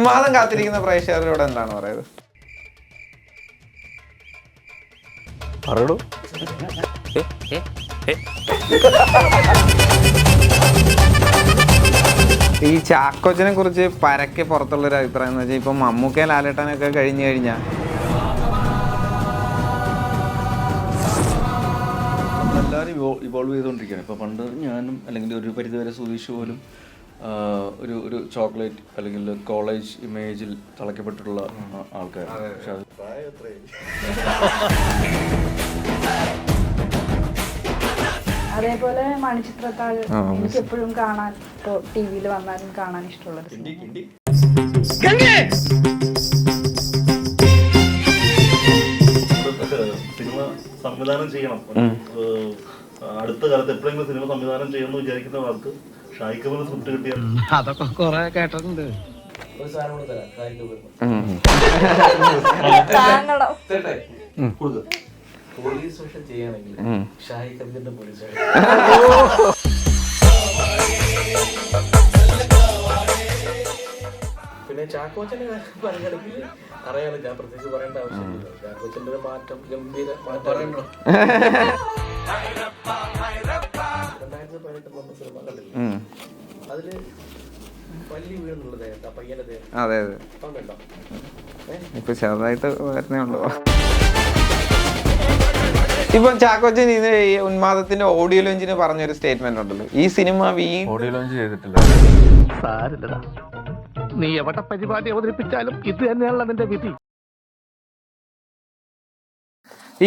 ഉന്മാദം കാത്തിരിക്കുന്ന പ്രേക്ഷകരോട് എന്താണ് പറയുന്നത്? ഈ ചാക്കോച്ചനെ കുറിച്ച് പരക്കെ പുറത്തുള്ളൊരു അഭിപ്രായം എന്ന് വെച്ചാൽ ഇപ്പം മമ്മൂക്ക ലാലേട്ടനൊക്കെ കഴിഞ്ഞു കഴിഞ്ഞാൽ എല്ലാവരും ഇവോൾവ് ചെയ്തുകൊണ്ടിരിക്കുകയാണ്. ഇപ്പോൾ പണ്ട് ഞാനും അല്ലെങ്കിൽ ഒരു പരിധിവരെ സുധീഷ് പോലും ഒരു ചോക്ലേറ്റ് അല്ലെങ്കിൽ കോളേജ് ഇമേജിൽ തളയ്ക്കപ്പെട്ടിട്ടുള്ള ആൾക്കാരാണ്. പക്ഷെ അത് അതേപോലെ മണിച്ചിത്രത്താഴ് എനിക്ക് എപ്പോഴും കാണാൻ, ഇപ്പോൾ ടി വിയിൽ വന്നാലും കാണാൻ ഇഷ്ടമുള്ളത്. സിനിമ സംവിധാനം ചെയ്യണം, അടുത്ത കാലത്ത് എപ്പോഴെങ്കിലും സിനിമ സംവിധാനം ചെയ്യണമെന്ന് വിചാരിക്കുന്ന ആൾക്ക് ഷാഹിദ് കപൂർ സ്ക്രിപ്റ്റ് കിട്ടിയാൽ അതൊക്കെ കുറെ കേട്ടിട്ടുണ്ട്. പോലീസ് സ്റ്റേഷൻ ചെയ്യുകയാണെങ്കിൽ ഷാഹിദ് കപൂറിന്റെ പോലീസ് പിന്നെ ചാക്കോച്ചന്റെ പറയുകയാണെങ്കിൽ അറിയാലോ, ഞാൻ പ്രത്യേകിച്ച് പറയേണ്ട ആവശ്യമില്ല. ചാക്കോച്ചന്റെ ഒരു മാറ്റം, ഗംഭീര മാറ്റം. 2018 വന്ന സിനിമ കണ്ടില്ല, അതില് പല്ലി വീഴുന്നുള്ളത് ആ പയ്യന്റെ ദേഹം. അതെ അതെ, കണ്ടോ? ഇപ്പൊ ചെറുതായിട്ട് വരുന്നേ ഉള്ളൂ. ഇപ്പൊ ചാക്കോച്ചൻ ഇത് ഈ ഉന്മാദത്തിന്റെ ഓഡിയോ ലോഞ്ചിന് പറഞ്ഞൊരു സ്റ്റേറ്റ്മെന്റ് ഉണ്ടല്ലോ, ഈ സിനിമ ഓഡിയോ ലോഞ്ച് ചെയ്തിട്ടില്ല. സാരില്ലടാ, നീ എവിടെ പരിപാടി അവതരിപ്പിച്ചാലും ഇത് തന്നെയാണല്ലോ നിന്റെ വിധി.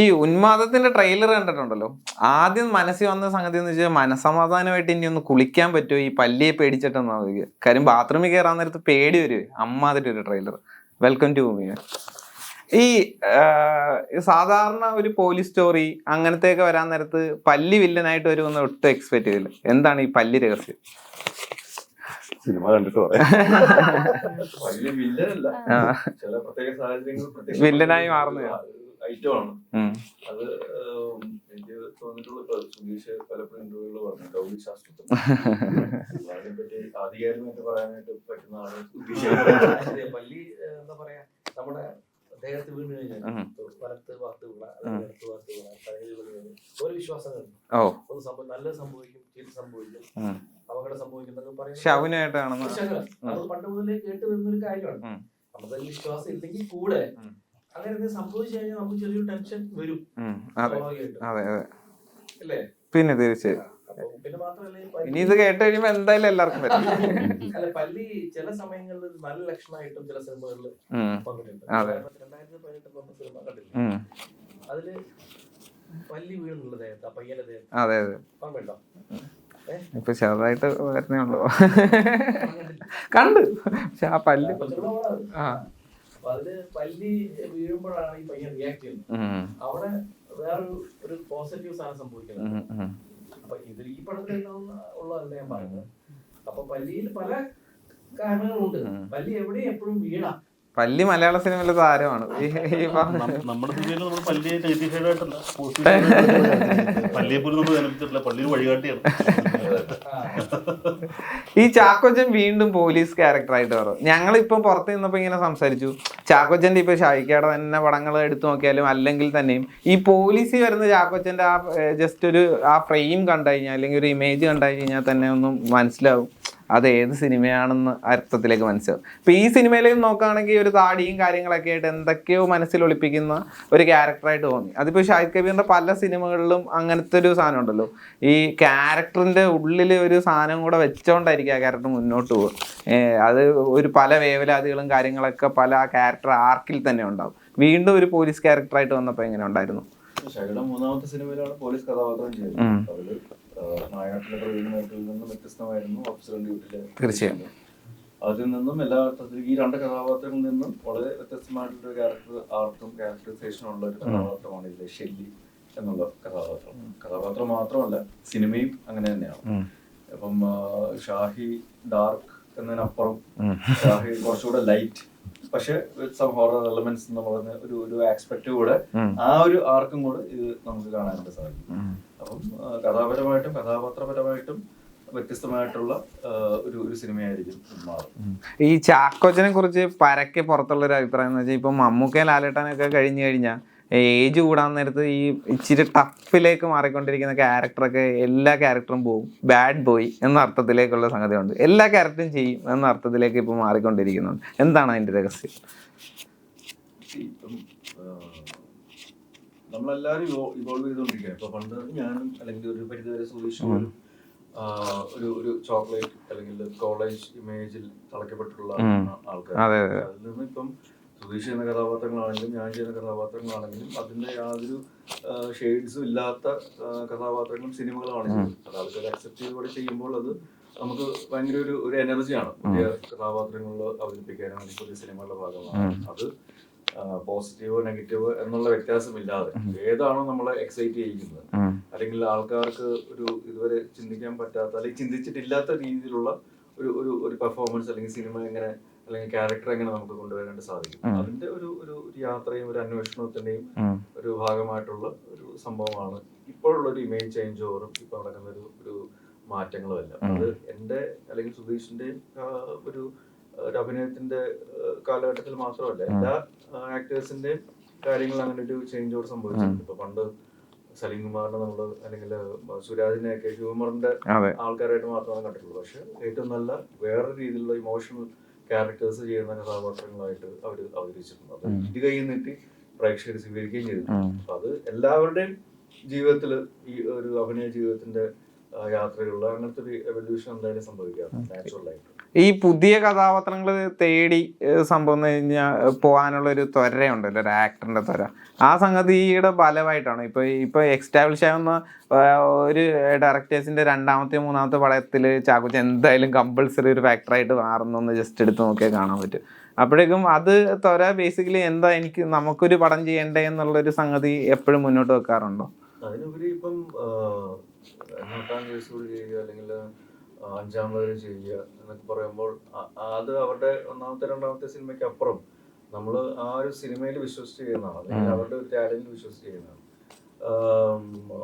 ഈ ഉന്മാദത്തിന്റെ ട്രെയിലർ കണ്ടിട്ടുണ്ടല്ലോ, ആദ്യം മനസ്സിൽ വന്ന സംഗതി എന്ന് വെച്ചാൽ മനസമാധാനമായിട്ട് ഇനി ഒന്ന് കുളിക്കാൻ പറ്റുമോ ഈ പല്ലിയെ പേടിച്ചിട്ടെന്നാ മതി. കാര്യം ബാത്റൂമിൽ കയറാൻ നേരത്ത് പേടി വരുവേ, അമ്മാതിരി ഒരു ട്രെയിലർ. വെൽക്കം ടു ഭൂമി. ഈ സാധാരണ ഒരു പോലീസ് സ്റ്റോറി അങ്ങനത്തെയൊക്കെ വരാൻ നേരത്ത് പല്ലി വില്ലനായിട്ട് വരുമെന്ന് ഒട്ടും എക്സ്പെക്ട് ചെയ്തില്ല. എന്താണ് ഈ പല്ലി രഹസ്യം? സിനിമ കണ്ടിട്ട് പറയാം. വില്ലനായി മാറുന്ന ഐറ്റമാണ് അത്. എനിക്ക് തോന്നിയിട്ടുള്ള സുധീഷ് പലപ്പോഴും ഇന്റർവ്യൂകൾ പറഞ്ഞു, ഗൗരി ശാസ്ത്രത്തിൽ അതിനെപ്പറ്റി ആധികാരികമായിട്ട് പറയാനായിട്ട് പറ്റുന്ന ആള് പല്ലി എന്താ പറയാ, നമ്മുടെ അദ്ദേഹത്തെ വീണ് കഴിഞ്ഞാൽ വലത്ത് വാർത്ത വീണ, ഇടത്ത് വാർത്ത വീണ, ഒരു വിശ്വാസങ്ങളുണ്ട്. ഒന്ന് നല്ലത് സംഭവിക്കും, ചീത്ത സംഭവിക്കും, അപകടം സംഭവിക്കുന്നതൊക്കെ പറയുന്നത് അത് പണ്ട് മുതലേ കേട്ട് വരുന്നൊരു കാര്യമാണ്. നമുക്കതിൽ വിശ്വാസം ഇല്ലെങ്കിൽ കൂടെ അങ്ങനെ സംഭവിച്ചു കഴിഞ്ഞാൽ നമുക്ക് ചെറിയൊരു ടെൻഷൻ വരും, അല്ലേ? പിന്നെ തീർച്ചയായും. പിന്നെ മാത്രമല്ല, ഇനി ഇത് കേട്ട് കഴിയുമ്പോ എന്തായാലും എല്ലാവർക്കും വരും. അല്ല, പല്ലി ചില സമയങ്ങളിൽ നല്ല ലക്ഷണമായിട്ടും ചില സിനിമകളിൽ പങ്കിട്ടുണ്ട്. 2018 വന്ന സിനിമ കണ്ടില്ല, അതില് പല്ലി വീഴുന്നുള്ള ദേഹത്ത്, ആ പയ്യന്റെ ദേഹത്ത്. അതെ അതെ, കണ്ടോ? ഇപ്പൊ ചെറുതായിട്ട് വരുന്നേ ഉള്ളൂ. കണ്ട് പക്ഷെ ആ പല്ലി അതില് പല്ലി വീഴുമ്പോഴാണ് ഈ പയ്യൻ റിയാക്ട് ചെയ്യുന്നത്. അവിടെ വേറൊരു പോസിറ്റീവ് സാധനം സംഭവിക്കുന്നത്. അപ്പൊ ഇതിൽ ഈ പടത്തിൽ ഉള്ളതല്ല ഞാൻ പറയുന്നത്. അപ്പൊ പല്ലിയിൽ പല കാരണങ്ങളുണ്ട്. പല്ലി എവിടെയും എപ്പോഴും വീണാം. പല്ലി മലയാള സിനിമയിലെ താരമാണ്. നമ്മുടെ സിനിമയിൽ നമ്മൾ പല്ലിയെ നെഗറ്റീവ് ആയിട്ടല്ല, പല്ലിയെ പോലും നമ്മൾ അനുഭവിച്ചിട്ടില്ല, പള്ളിയിൽ വഴികാട്ടിയാണ്. ഈ ചാക്കോച്ചൻ വീണ്ടും പോലീസ് ക്യാരക്ടറായിട്ട് വരും. ഞങ്ങളിപ്പം പുറത്ത് നിന്നപ്പോൾ ഇങ്ങനെ സംസാരിച്ചു, ചാക്കോച്ചൻ്റെ ഇപ്പൊ ഷാഹിക്കയുടെ തന്നെ പടങ്ങൾ എടുത്തു നോക്കിയാലും അല്ലെങ്കിൽ തന്നെയും ഈ പോലീസിൽ വരുന്ന ചാക്കോച്ചൻ്റെ ആ ജസ്റ്റ് ഒരു ആ ഫ്രെയിം കണ്ടു കഴിഞ്ഞാൽ അല്ലെങ്കിൽ ഒരു ഇമേജ് കണ്ടു കഴിഞ്ഞാൽ തന്നെ ഒന്നും മനസ്സിലാവും അത് ഏത് സിനിമയാണെന്ന് അർത്ഥത്തിലേക്ക് മനസ്സിലാവും. ഇപ്പം ഈ സിനിമയിലേക്ക് നോക്കുകയാണെങ്കിൽ ഒരു താടിയും കാര്യങ്ങളൊക്കെ ആയിട്ട് എന്തൊക്കെയോ മനസ്സിൽ ഒളിപ്പിക്കുന്ന ഒരു ക്യാരക്ടറായിട്ട് തോന്നി. അതിപ്പോൾ ഷാഹിദ് കബീറിൻ്റെ പല സിനിമകളിലും അങ്ങനത്തെ ഒരു സാധനം ഉണ്ടല്ലോ, ഈ ക്യാരക്ടറിൻ്റെ ഉള്ളിൽ ഒരു സാധനം കൂടെ വെച്ചോണ്ടായിരിക്കും ആ ക്യാരക്ടർ മുന്നോട്ട് പോകുക. അത് ഒരു പല വേവലാതികളും കാര്യങ്ങളൊക്കെ പല ആ ക്യാരക്ടർ ആർക്കിൽ തന്നെ ഉണ്ടാവും. വീണ്ടും ഒരു പോലീസ് ക്യാരക്ടറായിട്ട് വന്നപ്പോൾ എങ്ങനെ ഉണ്ടായിരുന്നു? ഷാഹിയുടെ മൂന്നാമത്തെ സിനിമയിലാണ് പോലീസ് കഥാപാത്രം ചെയ്തത്. അതില് നായാട്ടിലെ പ്രവീണമായിട്ടിൽ നിന്നും വ്യത്യസ്തമായിരുന്നു ഓഫീസർ ഡ്യൂട്ടിയിലെ. തീർച്ചയായും അതിൽ നിന്നും എല്ലാ അർത്ഥത്തിലും ഈ രണ്ട് കഥാപാത്രങ്ങളിൽ നിന്നും വളരെ വ്യത്യസ്തമായിട്ടുള്ള ക്യാരക്ടർ ആർട്ടും ക്യാരക്ടറൈസേഷനും ഉള്ള ഒരു കഥാപാത്രമാണ് ഇതിലെ ഷെല്ലി എന്നുള്ള കഥാപാത്രം. കഥാപാത്രം മാത്രമല്ല സിനിമയും അങ്ങനെ തന്നെയാണ്. അപ്പം ഷാഹി ഡാർക്ക് എന്നതിനപ്പുറം ഷാഹി കുറച്ചുകൂടെ ലൈറ്റ്, പക്ഷെ വിത്ത് സം ഹൊറർ എലമെന്റ്സ് എന്ന് പറഞ്ഞ ഒരു ആസ്പെക്ട് കൂടെ, ആ ഒരു ആർക്കും കൂടെ ഇത് നമുക്ക് കാണാനായിട്ട് സാധിക്കും. അപ്പം കഥാപരമായിട്ടും കഥാപാത്രപരമായിട്ടും വ്യത്യസ്തമായിട്ടുള്ള ഒരു സിനിമയായിരിക്കും മാറും. ഈ ചാക്കോച്ചനെ കുറിച്ച് പരക്കെ പുറത്തുള്ള ഒരു അഭിപ്രായം എന്ന് വെച്ചാൽ ഇപ്പൊ മമ്മൂക്കയും ലാലേട്ടനൊക്കെ കഴിഞ്ഞു കഴിഞ്ഞാൽ ഏജ് കൂടാൻ നേരത്ത് ഈ ഇച്ചിരി ടഫിലേക്ക് മാറിക്കൊണ്ടിരിക്കുന്ന ക്യാരക്ടറൊക്കെ എല്ലാ ക്യാരക്ടറും പോവും, ബാഡ് ബോയ് എന്ന അർത്ഥത്തിലേക്കുള്ള സംഗതിയുണ്ട്. എല്ലാ ക്യാരക്ടറും ചെയ്യും എന്ന അർത്ഥത്തിലേക്ക് ഇപ്പൊ മാറിക്കൊണ്ടിരിക്കുന്നുണ്ട്. എന്താണ് അതിന്റെ രഹസ്യം? ഇപ്പം നമ്മളെല്ലാവരും ഇവോൾവ് ചെയ്തുകൊണ്ടിരിക്കുകയാണ്. ഇപ്പൊ പണ്ട് ഞാനും അല്ലെങ്കിൽ ഒരു പരിധിവരെ സുധീഷും ഒരു ചോക്ലേറ്റ് അല്ലെങ്കിൽ കോളേജ് ഇമേജിൽ തളയ്ക്കപ്പെട്ടുള്ള ആൾക്കാർ. അതിൽ നിന്ന് ഇപ്പം സുധീഷ് ചെയ്യുന്ന കഥാപാത്രങ്ങളാണെങ്കിലും ഞാൻ ചെയ്യുന്ന കഥാപാത്രങ്ങളാണെങ്കിലും അതിന്റെ യാതൊരു ഷെയ്ഡ്സും ഇല്ലാത്ത കഥാപാത്രങ്ങളും സിനിമകളുമാണ് ചെയ്യുന്നത്. അത് ആൾക്കാർ അക്സെപ്റ്റ് ചെയ്തുകൂടെ ചെയ്യുമ്പോൾ അത് നമുക്ക് ഭയങ്കര ഒരു എനർജിയാണ് പുതിയ കഥാപാത്രങ്ങളിൽ അവതരിപ്പിക്കാനും അല്ലെങ്കിൽ പുതിയ സിനിമകളുടെ ഭാഗമാണ്. അത് പോസിറ്റീവോ നെഗറ്റീവോ എന്നുള്ള വ്യത്യാസമില്ലാതെ ഏതാണോ നമ്മളെ എക്സൈറ്റ് ചെയ്യിക്കുന്നത് അല്ലെങ്കിൽ ആൾക്കാർക്ക് ഒരു ഇതുവരെ ചിന്തിക്കാൻ പറ്റാത്ത അല്ലെങ്കിൽ ചിന്തിച്ചിട്ടില്ലാത്ത രീതിയിലുള്ള ഒരു പെർഫോമൻസ് അല്ലെങ്കിൽ സിനിമ എങ്ങനെ അല്ലെങ്കിൽ ക്യാരക്ടർ എങ്ങനെ നമുക്ക് കൊണ്ടുവരാനായിട്ട് സാധിക്കും, അതിന്റെ ഒരു യാത്രയും ഒരു അന്വേഷണത്തിന്റെയും ഒരു ഭാഗമായിട്ടുള്ള ഒരു സംഭവമാണ് ഇപ്പോഴുള്ള ഒരു ഇമേജ് ചേഞ്ച് ഓവറും ഇപ്പൊ നടക്കുന്ന ഒരു മാറ്റങ്ങളുമല്ല. അത് എന്റെ അല്ലെങ്കിൽ സുധീഷിന്റെയും ഒരു അഭിനയത്തിന്റെ കാലഘട്ടത്തിൽ മാത്രമല്ല, എല്ലാ ആക്ടേഴ്സിന്റെയും കാര്യങ്ങൾ അങ്ങനെ ഒരു ചേഞ്ച് ഓവർ സംഭവിച്ചിട്ടുണ്ട്. ഇപ്പൊ പണ്ട് സലീം കുമാറിനെ നമ്മള് അല്ലെങ്കിൽ സുരാജിനെയൊക്കെ ഹ്യൂമറിന്റെ ആൾക്കാരായിട്ട് മാത്രമാണ് കണ്ടിട്ടുള്ളത്. പക്ഷെ ഏറ്റവും നല്ല വേറെ രീതിയിലുള്ള ഇമോഷണൽ ക്യാരക്ടേഴ്സ് ചെയ്യുന്ന കഥാപാത്രങ്ങളായിട്ട് അവർ അവതരിച്ചിട്ടുണ്ട്. അത് ഇത് കയ്യിൽ നിന്നിട്ട് പ്രേക്ഷകർ സ്വീകരിക്കുകയും ചെയ്തിട്ടുണ്ട്. അപ്പൊ അത് എല്ലാവരുടെയും ജീവിതത്തിൽ ഈ ഒരു അഭിനയ ജീവിതത്തിന്റെ യാത്രകളിൽ അങ്ങനത്തെ ഒരു എവല്യൂഷൻ എന്തായാലും സംഭവിക്കാറുണ്ട് നാച്ചുറലായിട്ട്. ഈ പുതിയ കഥാപാത്രങ്ങൾ തേടി സംഭവം എന്ന് കഴിഞ്ഞാൽ പോകാനുള്ള ഒരു ത്വരയുണ്ടല്ലോ, ഒരു ആക്ടറിന്റെ ത്വര. ആ സംഗതിയുടെ ഫലമായിട്ടാണ് ഇപ്പൊ എക്സ്റ്റാബ്ലിഷ് ആവുന്ന ഒരു ഡയറക്ടേഴ്സിന്റെ രണ്ടാമത്തെ മൂന്നാമത്തെ പടത്തിൽ ചാക്കോച്ചൻ എന്തായാലും കമ്പൾസറി ഒരു ഫാക്ടറായിട്ട് മാറുന്നു ജസ്റ്റ് എടുത്ത് നോക്കിയാൽ കാണാൻ പറ്റും. അപ്പോഴേക്കും അത് ത്വര ബേസിക്കലി എന്താ നമുക്കൊരു പടം ചെയ്യണ്ടേ എന്നുള്ളൊരു സംഗതി എപ്പോഴും മുന്നോട്ട് വെക്കാറുണ്ടോ? അതിനുപരി ഇപ്പം 8-ാം കേസുകൾ ചെയ്യുക അല്ലെങ്കിൽ 5-ാം വരെ ചെയ്യുക എന്നൊക്കെ പറയുമ്പോൾ അത് അവരുടെ ഒന്നാമത്തെ രണ്ടാമത്തെ സിനിമയ്ക്ക് അപ്പുറം നമ്മൾ ആ ഒരു സിനിമയിൽ വിശ്വസിച്ച് ചെയ്യുന്നതാണ്, അല്ലെങ്കിൽ അവരുടെ ഒരു ടാലന്റിൽ വിശ്വസിച്ച് ചെയ്യുന്നതാണ്.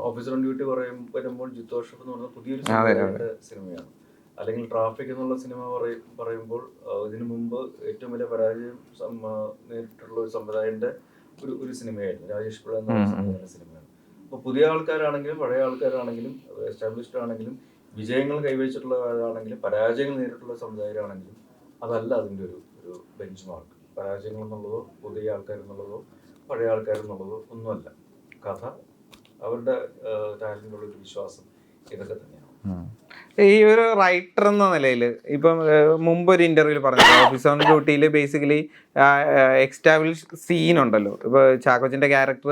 ഓഫീസർ ഓൺ ഡ്യൂട്ടി വരുമ്പോൾ ജിത്തോഷഫ് എന്ന് പറഞ്ഞ പുതിയൊരു സിനിമയാണ്. അല്ലെങ്കിൽ ട്രാഫിക് എന്നുള്ള സിനിമ പറയുമ്പോൾ ഇതിനു മുമ്പ് ഏറ്റവും വലിയ പരാജയം നേരിട്ടുള്ള ഒരു സംവിധായകന്റെ ഒരു സിനിമയായിരുന്നു, രാജേഷ് പിള്ള എന്ന സിനിമയാണ്. അപ്പോൾ പുതിയ ആൾക്കാരാണെങ്കിലും പഴയ ആൾക്കാരാണെങ്കിലും എസ്റ്റാബ്ലിഷ്ഡ് ആണെങ്കിലും വിജയങ്ങൾ കൈവരിച്ചിട്ടുള്ളവരാണെങ്കിലും പരാജയങ്ങൾ നേരിട്ടുള്ള സംവിധായകരാണെങ്കിലും അതല്ല അതിൻ്റെ ഒരു ബെഞ്ച് മാർക്ക്. പരാജയങ്ങൾ എന്നുള്ളതോ പുതിയ ആൾക്കാരെന്നുള്ളതോ പഴയ ആൾക്കാരെന്നുള്ളതോ ഒന്നുമല്ല. കഥ, അവരുടെ ടാലന്റിലുള്ള ഒരു വിശ്വാസം, ഇതൊക്കെ തന്നെയാണ്. ഈ ഒരു റൈറ്റർ എന്ന നിലയിൽ ഇപ്പം മുമ്പ് ഒരു ഇന്റർവ്യൂവിൽ പറഞ്ഞു ഓഫീസർ ഓൺ ഡ്യൂട്ടിയിൽ ബേസിക്കലി എക്സ്റ്റാബ്ലിഷ് സീൻ ഉണ്ടല്ലോ. ഇപ്പോൾ ചാക്കോച്ചൻ്റെ ക്യാരക്ടർ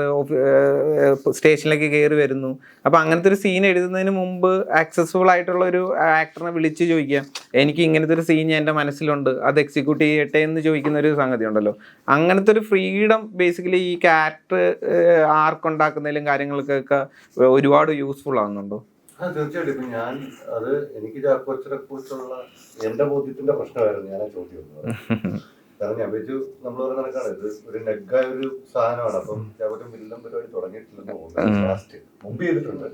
സ്റ്റേഷനിലേക്ക് കയറി വരുന്നു. അപ്പോൾ അങ്ങനത്തെ ഒരു സീൻ എഴുതുന്നതിന് മുമ്പ് ആക്സസ്ഫുൾ ആയിട്ടുള്ള ഒരു ആക്ടറിനെ വിളിച്ച് ചോദിക്കുക, എനിക്ക് ഇങ്ങനത്തെ ഒരു സീൻ എൻ്റെ മനസ്സിലുണ്ട്, അത് എക്സിക്യൂട്ട് ചെയ്യട്ടെ എന്ന് ചോദിക്കുന്ന ഒരു സംഗതി ഉണ്ടല്ലോ. അങ്ങനത്തെ ഒരു ഫ്രീഡം ബേസിക്കലി ഈ ക്യാരക്ടർ ആർക്കുണ്ടാക്കുന്നതിലും കാര്യങ്ങൾക്കൊക്കെ ഒരുപാട് യൂസ്ഫുൾ ആകുന്നുണ്ടോ? തീർച്ചയായിട്ടും. ഇപ്പൊ ഞാൻ അത് എനിക്ക് ചാക്കോച്ചനെ കുറിച്ചുള്ള എന്റെ ബോധ്യത്തിന്റെ പ്രശ്നമായിരുന്നു ഞാൻ ആ ചോദ്യം. കാരണം ഞാൻ വെച്ചു നമ്മൾ പറയുന്ന കണക്കാണ്, ഇത് ഒരു നെഗായ ഒരു സാധനമാണ്. അപ്പം ചാക്കോച്ചൻ വില്ലൻ പരിപാടി തുടങ്ങിയിട്ടില്ലെന്ന് തോന്നുന്നു. ലാസ്റ്റ് മുമ്പ് ചെയ്തിട്ടുണ്ട്,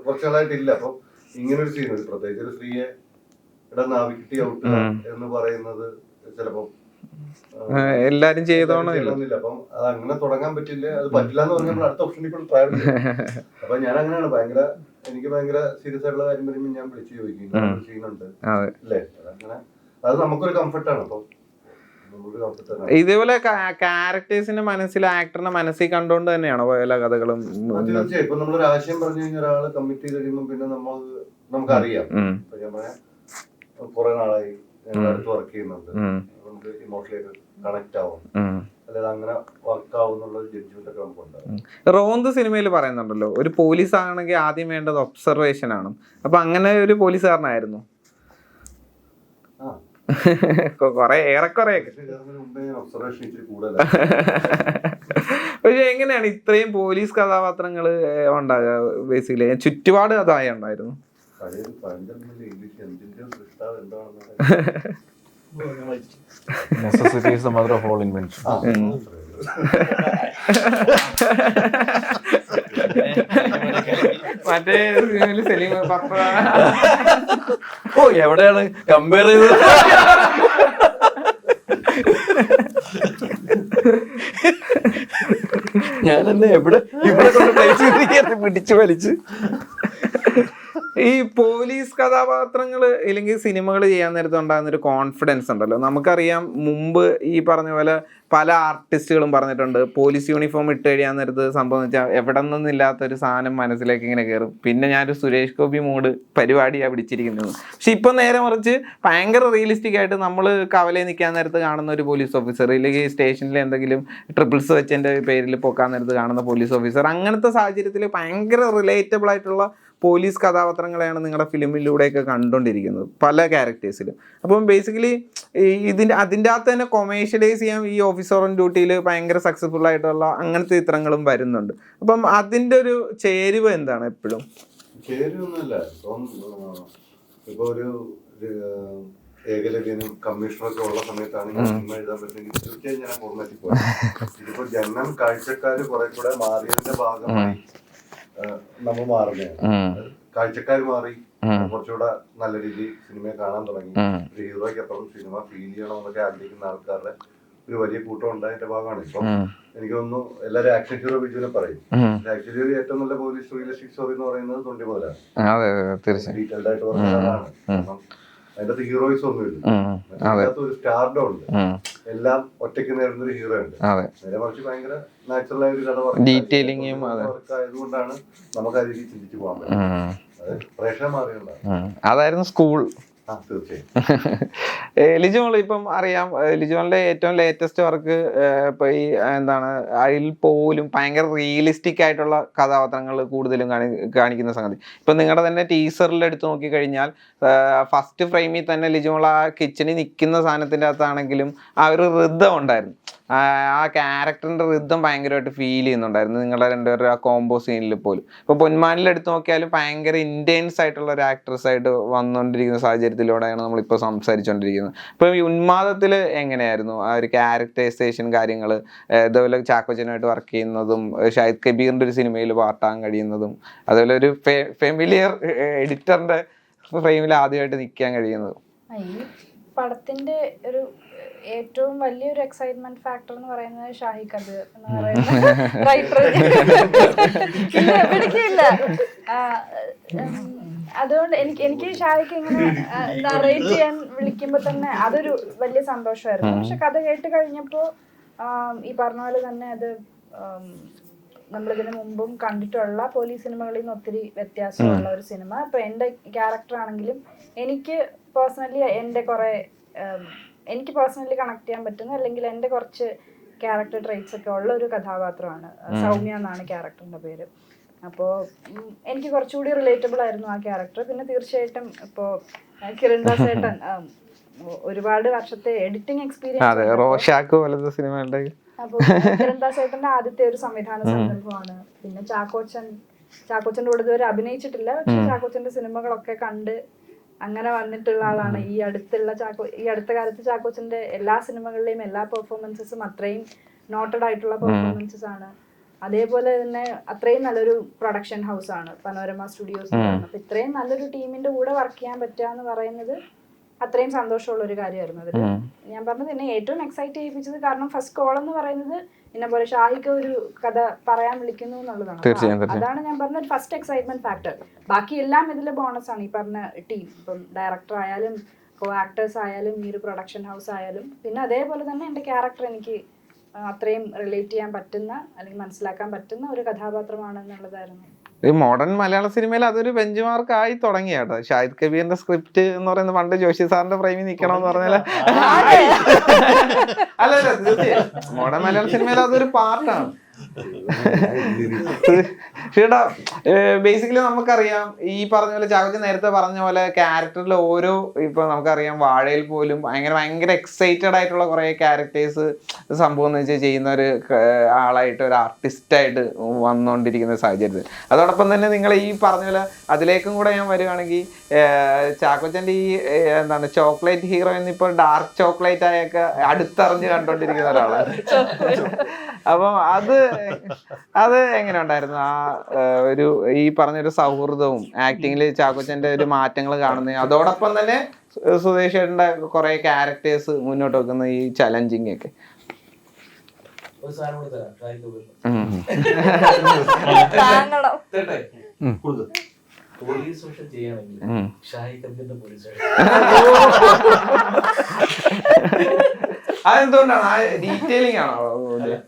കുറച്ചു നാളായിട്ടില്ല. അപ്പം ഇങ്ങനൊരു സീൻ, പ്രത്യേകിച്ച് ഒരു സ്ത്രീയെ നാവിക്കിട്ടി ഔട്ട് എന്ന് പറയുന്നത് ചിലപ്പോ എല്ലാരും ചെയ്തോന്നില്ല. അപ്പം അത് അങ്ങനെ തുടങ്ങാൻ പറ്റില്ല. അത് പറ്റില്ല എന്ന് പറഞ്ഞാൽ അടുത്ത ഓപ്ഷനിൽ ഇപ്പോൾ ട്രയൽ ചെയ്യും. അപ്പൊ ഞാൻ അങ്ങനെയാണ് എനിക്ക് ഭയങ്കര സീരിയസ് ആയിട്ടുള്ള കാര്യം വരുമ്പോൾ ഞാൻ വിളിച്ചു ചോദിക്കും, സീനുണ്ട് അല്ലേ, അതങ്ങനെ അത് നമുക്കൊരു കംഫർട്ടാണ്. അപ്പം ഇതേപോലെ ക്യാരക്ടേഴ്സിന്റെ മനസ്സിൽ ആക്ടറിന്റെ മനസ്സിൽ കണ്ടുകൊണ്ട് തന്നെയാണോ എല്ലാ കഥകളും? തീർച്ചയായും. ഇപ്പൊ നമ്മളൊരു ആശയം പറഞ്ഞു കഴിഞ്ഞാൽ ഒരാള് കമ്മിറ്റ് ചെയ്ത് കഴിയുമ്പോൾ പിന്നെ നമുക്കറിയാം. ഇപ്പൊ ഞാൻ കുറെ നാളായി ഞങ്ങളുടെ അടുത്ത് വർക്ക് ചെയ്യുന്നുണ്ട്, നമുക്ക് ഇമോഷണലി കണക്ട് ആവും, അല്ലാതെ അങ്ങനെ വർക്ക് ആവുന്നുള്ള ജഡ്ജ്മെന്റ് ഒക്കെ നമുക്കുണ്ടാവും. റോന്ത് സിനിമയിൽ പറയുന്നുണ്ടല്ലോ, ഒരു പോലീസ് ആണെങ്കിൽ ആദ്യം വേണ്ടത് ഒബ്സർവേഷൻ ആണ്. അപ്പൊ അങ്ങനെ ഒരു പോലീസുകാരനായിരുന്നു? ഏറെക്കുറെ. പക്ഷെ എങ്ങനെയാണ് ഇത്രയും പോലീസ് കഥാപാത്രങ്ങൾ ഉണ്ടാകുക? ബേസിക്കലി ചുറ്റുപാട് അതായ ഉണ്ടായിരുന്നു. Necessity is the mother of all invention. മറ്റേ സിനിമയില് സലീം പപ്പ ഓ എവിടെയാണ് കമ്പയർ ചെയ്തത്? ഞാനെന്നെ ഇവിടെ കൊണ്ട് പ്ലേസ് ചെയ്തിരിക്കുകയാണ് പിടിച്ചു വലിച്ച്. ഈ പോലീസ് കഥാപാത്രങ്ങള് അല്ലെങ്കിൽ സിനിമകൾ ചെയ്യാൻ നേരത്തെ ഉണ്ടാകുന്ന ഒരു കോൺഫിഡൻസ് ഉണ്ടല്ലോ. നമുക്കറിയാം മുമ്പ് ഈ പറഞ്ഞ പോലെ പല ആർട്ടിസ്റ്റുകളും പറഞ്ഞിട്ടുണ്ട് പോലീസ് യൂണിഫോം ഇട്ട് കഴിയാൻ നേരത്ത് സംഭവം വെച്ചാൽ എവിടെ നിന്നില്ലാത്തൊരു സാധനം മനസ്സിലേക്ക് ഇങ്ങനെ കയറും. പിന്നെ ഞാനൊരു സുരേഷ് ഗോപി മൂഡ് പരിപാടിയാണ് പിടിച്ചിരിക്കുന്നത്. പക്ഷെ ഇപ്പം നേരെ മറിച്ച് ഭയങ്കര റിയലിസ്റ്റിക് ആയിട്ട് നമ്മൾ കവലയിൽ നിൽക്കാൻ നേരത്ത് കാണുന്ന ഒരു പോലീസ് ഓഫീസർ, ഇല്ലെങ്കിൽ സ്റ്റേഷനിൽ എന്തെങ്കിലും ട്രിപ്പിൾസ് വെച്ചതിൻ്റെ പേരിൽ പൊക്കാൻ നേരത്ത് കാണുന്ന പോലീസ് ഓഫീസർ, അങ്ങനത്തെ സാഹചര്യത്തിൽ ഭയങ്കര റിലേറ്റബിൾ ആയിട്ടുള്ള പോലീസ് കഥാപാത്രങ്ങളെയാണ് നിങ്ങളുടെ ഫിലിമിലൂടെയൊക്കെ കണ്ടുകൊണ്ടിരിക്കുന്നത് പല ക്യാരക്ടേഴ്സിലും. അപ്പം ബേസിക്കലി അതിൻ്റെ അകത്ത് തന്നെ കൊമേഴ്ഷ്യലൈസ് ചെയ്യാൻ ഈ ഓഫീസർ ഓൺ ഡ്യൂട്ടിയിൽ ഭയങ്കര സക്സസ്ഫുൾ ആയിട്ടുള്ള അങ്ങനത്തെ ചിത്രങ്ങളും വരുന്നുണ്ട്. അപ്പം അതിൻ്റെ ഒരു ചേരുവ എന്താണ് എപ്പോഴും? ചേരുവൊന്നുമില്ല. ഇപ്പൊ ഒരു ഏകലവ്യനും കമ്മീഷണറൊക്കെ ഉള്ള സമയത്താണ് ഞാൻ സിനിമ എഴുതാൻ പറ്റുമെങ്കിൽ തീർച്ചയായും ഞാൻ ഫോർമാറ്റിൽ പോയി. ഇതിപ്പോ ജനം കാഴ്ചക്കാര് കുറെ കൂടെ മാറിയതിന്റെ ഭാഗമായി നമ്മൾ മാറുന്നതാണ്. കാഴ്ചക്കാർ മാറി കുറച്ചുകൂടെ നല്ല രീതിയിൽ സിനിമയെ കാണാൻ തുടങ്ങി. ഒരു ഹീറോയ്ക്ക് അപ്പുറം സിനിമ ഫീൽ ചെയ്യണമെന്നൊക്കെ ആഗ്രഹിക്കുന്ന ആൾക്കാരുടെ ഒരു വലിയ കൂട്ടം ഉണ്ടായതിന്റെ ഭാഗമാണ്. ഇപ്പൊ എനിക്ക് തോന്നുന്നു എല്ലാവരും ആക്ഷൻ ഹീറോ ബിജുവിനെ പറയും. ആക്ച്വലി ഏറ്റവും നല്ല പോലീസ് റിയലിസ്റ്റിക് സ്റ്റോറി എന്ന് പറയുന്നത് തൊണ്ടി മുതലാണ്. ഡീറ്റെയിൽഡ് ആയിട്ട് പറഞ്ഞതാണ്. അതിന്റെ ഹീറോയിസ് ഒന്നുമില്ല, അതിനകത്ത് ഒരു സ്റ്റാർഡം ഉണ്ട്. എല്ലാം ഒറ്റയ്ക്ക് നേരുന്ന ഒരു ഹീറോ ഉണ്ട്. നേരെ മറിച്ച് ഭയങ്കര നാച്ചുറൽ ആയ ഒരു കഥ ആയതുകൊണ്ടാണ് നമുക്ക് ആ രീതിയിൽ ചിന്തിച്ചു പോകാൻ പറ്റും. അത് പ്രേക്ഷകർ മാറിയുണ്ടാകും. അതായിരുന്നു സ്കൂൾ. തീർച്ചയായും ലിജോൾ ഇപ്പം അറിയാം, ലിജോളിന്റെ ഏറ്റവും ലേറ്റസ്റ്റ് വർക്ക് ഇപ്പൊ ഈ എന്താണ് അതിൽ പോലും ഭയങ്കര റിയലിസ്റ്റിക് ആയിട്ടുള്ള കഥാപാത്രങ്ങൾ കൂടുതലും കാണിക്കുന്ന സംഗതി. ഇപ്പൊ നിങ്ങളുടെ തന്നെ ടീസറിൽ എടുത്ത് നോക്കി കഴിഞ്ഞാൽ ഫസ്റ്റ് ഫ്രെയിമിൽ തന്നെ ലിജോൾ ആ കിച്ചണിൽ നിൽക്കുന്ന സാധനത്തിന്റെ അകത്താണെങ്കിലും ആ ഒരു ഋതം ഉണ്ടായിരുന്നു. ആ ക്യാരക്ടറിന്റെ ഋതം ഭയങ്കരമായിട്ട് ഫീൽ ചെയ്യുന്നുണ്ടായിരുന്നു നിങ്ങളുടെ രണ്ടുപേരുടെ ആ കോംബോ സീനിൽ പോലും. ഇപ്പൊ പൊന്മാനിൽ എടുത്ത് നോക്കിയാലും ഭയങ്കര ഇന്റൻസ് ആയിട്ടുള്ള ഒരു ആക്ട്രസ് ആയിട്ട് വന്നുകൊണ്ടിരിക്കുന്ന സാഹചര്യത്തിലൂടെയാണ് നമ്മളിപ്പോൾ സംസാരിച്ചുകൊണ്ടിരിക്കുന്നത്. ഇപ്പൊ ഈ ഉന്മാദത്തിൽ എങ്ങനെയായിരുന്നു ആ ഒരു ക്യാരക്ടറൈസേഷൻ കാര്യങ്ങൾ? ഇതുപോലെ ചാക്കോച്ചനായിട്ട് വർക്ക് ചെയ്യുന്നതും ഷാഹിദ് കബീറിന്റെ ഒരു സിനിമയിൽ പാട്ടാൻ കഴിയുന്നതും അതുപോലെ ഒരു ഫെമിലിയർ എഡിറ്ററിന്റെ ഫ്രെയിമിൽ ആദ്യമായിട്ട് നിൽക്കാൻ കഴിയുന്നതും. ഈ പടത്തിന്റെ ഒരു ഏറ്റവും വലിയൊരു എക്സൈറ്റ്മെന്റ് ഫാക്ടർ എന്ന് പറയുന്നത് ഷാഹി കബീർ എന്ന് പറയുന്ന റൈറ്റർ. എവിടേക്കില്ല. അതുകൊണ്ട് എനിക്ക് ഷാഹിക്ക് ഇങ്ങനെ നറേറ്റ് ചെയ്യാൻ വിളിക്കുമ്പോൾ തന്നെ അതൊരു വലിയ സന്തോഷമായിരുന്നു. പക്ഷെ കഥ കേട്ട് കഴിഞ്ഞപ്പോ ഈ പറഞ്ഞ പോലെ തന്നെ അത് നമ്മളിതിനു മുമ്പും കണ്ടിട്ടുള്ള പോലീസ് സിനിമകളിൽ നിന്ന് ഒത്തിരി വ്യത്യാസമുള്ള ഒരു സിനിമ. ഇപ്പൊ എൻ്റെ ക്യാരക്ടർ ആണെങ്കിലും എനിക്ക് പേഴ്സണലി കണക്ട് ചെയ്യാൻ പറ്റുന്ന അല്ലെങ്കിൽ എൻ്റെ കുറച്ച് ക്യാരക്ടർ ട്രേറ്റ്സ് ഒക്കെ ഉള്ള ഒരു കഥാപാത്രമാണ്. സൗമ്യ എന്നാണ് ക്യാരക്ടറിന്റെ പേര്. അപ്പോൾ എനിക്ക് കുറച്ചുകൂടി റിലേറ്റബിൾ ആയിരുന്നു ആ ക്യാരക്ടർ. പിന്നെ തീർച്ചയായിട്ടും ഇപ്പോൾ കിരൺ ദാസ് ഏട്ടൻ ഒരുപാട് വർഷത്തെ എഡിറ്റിംഗ് എക്സ്പീരിയൻസ്. അപ്പോൾ കിരൺ ദാസ് ഏട്ടന്റെ ആദ്യത്തെ ഒരു സംവിധാന സംരംഭമാണ്. പിന്നെ ചാക്കോച്ചന്റെ കൂടെ ഇതുവരെ അഭിനയിച്ചിട്ടില്ല, പക്ഷെ ചാക്കോച്ചന്റെ സിനിമകളൊക്കെ കണ്ട് അങ്ങനെ വന്നിട്ടുള്ള ആളാണ്. ഈ അടുത്ത കാലത്ത് ചാക്കോച്ചന്റെ എല്ലാ സിനിമകളിലെയും എല്ലാ പെർഫോമൻസസും അത്രയും നോട്ടഡ് ആയിട്ടുള്ള പെർഫോമൻസസ് ആണ്. അതേപോലെ തന്നെ അത്രയും നല്ലൊരു പ്രൊഡക്ഷൻ ഹൗസ് ആണ് പനോരമ സ്റ്റുഡിയോസ്. അപ്പൊ ഇത്രയും നല്ലൊരു ടീമിന്റെ കൂടെ വർക്ക് ചെയ്യാൻ പറ്റുക എന്ന് പറയുന്നത് അത്രയും സന്തോഷമുള്ള ഒരു കാര്യമായിരുന്നു. അതിൽ ഞാൻ പറഞ്ഞത് എന്നെ ഏറ്റവും എക്സൈറ്റ് ചെയ്യിപ്പിച്ചത് കാരണം ഫസ്റ്റ് കോൾ എന്ന് പറയുന്നത് എന്നെ പോലെ ഷാഹിക്ക് ഒരു കഥ പറയാൻ വിളിക്കുന്നു എന്നുള്ളതാണ്. അതാണ് ഞാൻ പറഞ്ഞ ഒരു ഫസ്റ്റ് എക്സൈറ്റ്മെന്റ് ഫാക്ടർ. ബാക്കി എല്ലാം ഇതിലെ ബോണസ് ആണ്. ഈ പറഞ്ഞ ടീം, ഇപ്പം ഡയറക്ടർ ആയാലും കോ ആക്ടേഴ്സ് ആയാലും ഈ ഒരു പ്രൊഡക്ഷൻ ഹൗസ് ആയാലും, പിന്നെ അതേപോലെ തന്നെ എൻ്റെ ക്യാരക്ടർ എനിക്ക് അത്രയും റിലേറ്റ് ചെയ്യാൻ പറ്റുന്ന അല്ലെങ്കിൽ മനസ്സിലാക്കാൻ പറ്റുന്ന ഒരു കഥാപാത്രമാണ് എന്നുള്ളതായിരുന്നു. ഈ മോഡേൺ മലയാള സിനിമയിൽ അതൊരു ബെഞ്ച് മാർക്ക് ആയി തുടങ്ങി കേട്ടോ. ഷാഹിദ് കബീറിന്റെ സ്ക്രിപ്റ്റ് എന്ന് പറയുന്നത് പണ്ട് ജോഷി സാറിന്റെ ഫ്രെയിമിൽ നിൽക്കണമെന്ന് പറഞ്ഞാൽ അല്ല തീർച്ചയായും മോഡേൺ മലയാള സിനിമയിൽ അതൊരു പാർട്ടാണ്. ചേട്ടാ ബേസിക്കലി നമുക്കറിയാം ഈ പറഞ്ഞ പോലെ ചാക്കോച്ചൻ നേരത്തെ പറഞ്ഞ പോലെ ക്യാരക്ടറിൽ ഓരോ ഇപ്പൊ നമുക്കറിയാം വാഴയിൽ പോലും ഭയങ്കര എക്സൈറ്റഡ് ആയിട്ടുള്ള കുറെ ക്യാരക്ടേഴ്സ് സംഭവം എന്ന് വെച്ചാൽ ചെയ്യുന്ന ഒരു ആളായിട്ട് ഒരു ആർട്ടിസ്റ്റായിട്ട് വന്നുകൊണ്ടിരിക്കുന്ന സാഹചര്യത്തിൽ. അതോടൊപ്പം തന്നെ നിങ്ങൾ ഈ പറഞ്ഞ പോലെ അതിലേക്കും കൂടെ ഞാൻ വരുവാണെങ്കിൽ ചാക്കോച്ചൻ്റെ ഈ എന്താണ് ചോക്ലേറ്റ് ഹീറോ എന്നിപ്പോൾ ഡാർക്ക് ചോക്ലേറ്റ് ആയൊക്കെ അടുത്തറിഞ്ഞ് കണ്ടോണ്ടിരിക്കുന്ന ഒരാളാണ്. അപ്പം അത് അത് എങ്ങനെ ഉണ്ടായിരുന്നു ആ ഒരു ഈ പറഞ്ഞൊരു സൗഹൃദവും ആക്ടിങ്ങിൽ ചാക്കോച്ചന്റെ ഒരു മാറ്റങ്ങൾ കാണുന്നത്, അതോടൊപ്പം തന്നെ സുധേഷ് ചേട്ടന്റെ കുറെ ക്യാരക്ടേഴ്സ് മുന്നോട്ട് വെക്കുന്ന ഈ ചലഞ്ചിങ് ഒക്കെ? ഒരു സാധനം കൂടി തരാം, താങ്ങണം. പോലീസ് സ്റ്റേഷൻ ചെയ്യുകയാണെങ്കിൽ ഷാഹിദ് കബീറിന്റെ പോലീസ് സ്റ്റേഷൻ. അതെന്തുകൊണ്ടാണ്? ആ ഡീറ്റെയിലിംഗ് ആണോ?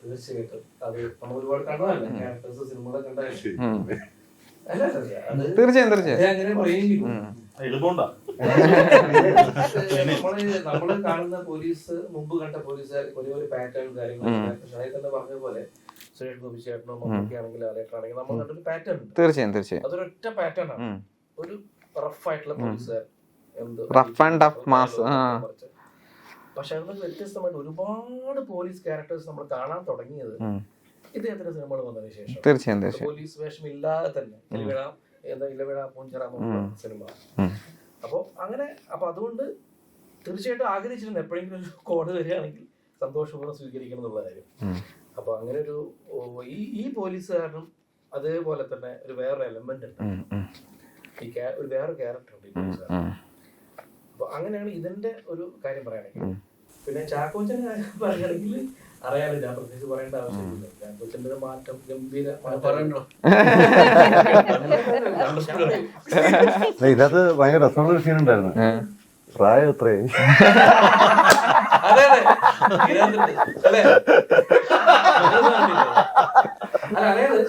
തീർച്ചയായിട്ടും അത് നമ്മൾ ഒരുപാട് കണ്ടതല്ലേ, ക്യാരക്ടേഴ്സ് സിനിമകളെ കണ്ടതല്ലേ. അല്ല തീർച്ചയായും അങ്ങനെ പറയുമെങ്കിലും നമ്മള് കാണുന്ന പോലീസ്, മുമ്പ് കണ്ട പോലീസുകാർ ഒരു പാറ്റേൺ കാര്യങ്ങളും ഷാഹിദ് തന്നെ പറഞ്ഞ പോലെ സുരേഷ് ഗോപി ചേട്ടനോ മമ്മൂട്ടിയാണെങ്കിലും ലാലേട്ടനാണെങ്കിലും നമ്മൾ കണ്ടൊരു പാറ്റേൺ ഉണ്ട്. തീർച്ചയായും അതൊരൊറ്റ പാറ്റേൺ ആണ്. ഒരു റഫ് ആയിട്ടുള്ള പോലീസുകാർ, റഫ് ആൻഡ് ടഫ് മാസ്. പക്ഷെ അതിന് വ്യത്യസ്തമായിട്ട് ഒരുപാട് പോലീസ് ക്യാരക്ടേഴ്സ് നമ്മൾ കാണാൻ തുടങ്ങിയത് ഇദ്ദേഹത്തിന്റെ സിനിമകൾ വന്നതിന് ശേഷം. തീർച്ചയായും പോലീസ് വേഷം ഇല്ലാതെ തന്നെ ഇലവിഴ പൂഞ്ചിറ സിനിമ. അപ്പൊ അങ്ങനെ അതുകൊണ്ട് തീർച്ചയായിട്ടും ആഗ്രഹിച്ചിരുന്നു എപ്പോഴെങ്കിലും ഒരു കോഡ് വരികയാണെങ്കിൽ സന്തോഷപൂർവ്വം സ്വീകരിക്കണം എന്നുള്ള കാര്യം. അപ്പൊ അങ്ങനെ ഒരു ഈ പോലീസുകാരനും അതേപോലെ തന്നെ ഒരു വേറൊരു എലമെന്റ് ഉണ്ട്, ഒരു വേറെ ക്യാരക്ടർ ഉണ്ട് ഈ പോലീസുകാരൻ. അപ്പൊ അങ്ങനെയാണ് ഇതിന്റെ ഒരു കാര്യം പറയുകയാണെങ്കിൽ. പിന്നെ ചാക്കോച്ചന്റെ കാര്യം പറയുകയാണെങ്കിൽ അറിയാലോ, ഞാൻ പ്രത്യേകിച്ച് പറയേണ്ട ആവശ്യമില്ല. ചാക്കോച്ചന്റെ ഒരു മാറ്റം ഗംഭീര ഇതിനകത്ത് ഭയങ്കര രസമുള്ള സീൻ ഉണ്ടായിരുന്നു. പ്രായം എത്രയായി? അതെ അല്ലേ? അതായത്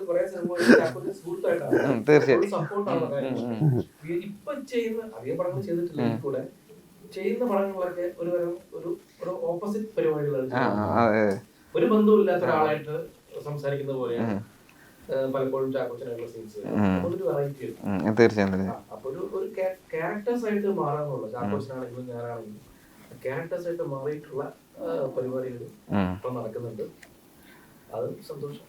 കുറെ സിനിമകളിൽ ചാക്കോച്ചൻ സുഹൃത്തായിട്ടാണ്, സപ്പോർട്ടാണ് കാര്യങ്ങൾ. ഇപ്പൊ ചെയ്യുന്ന അധികം പടങ്ങൾ ചെയ്തിട്ടില്ല, കൂടെ ചെയ്യുന്ന പടങ്ങളൊക്കെ ഒരു ഓപ്പോസിറ്റ് പരിപാടികളാണ്. ഒരു ബന്ധവുമില്ലാത്ത ഒരാളായിട്ട് സംസാരിക്കുന്ന പോലെയാണ് പലപ്പോഴും ചാക്കോച്ചനായിട്ടുള്ള സീൻസ്. അതൊരു വെറൈറ്റി ആണ്. അപ്പൊ ഒരു ക്യാരക്ടേഴ്സ് ആയിട്ട് മാറാന്നുള്ളു. ചാക്കോച്ചനാണെങ്കിലും ഞാനാണെങ്കിലും ക്യാരക്ടേഴ്സ് ആയിട്ട് മാറിയിട്ടുള്ള പരിപാടികൾ ഇപ്പൊ നടക്കുന്നുണ്ട്. അത് സന്തോഷം.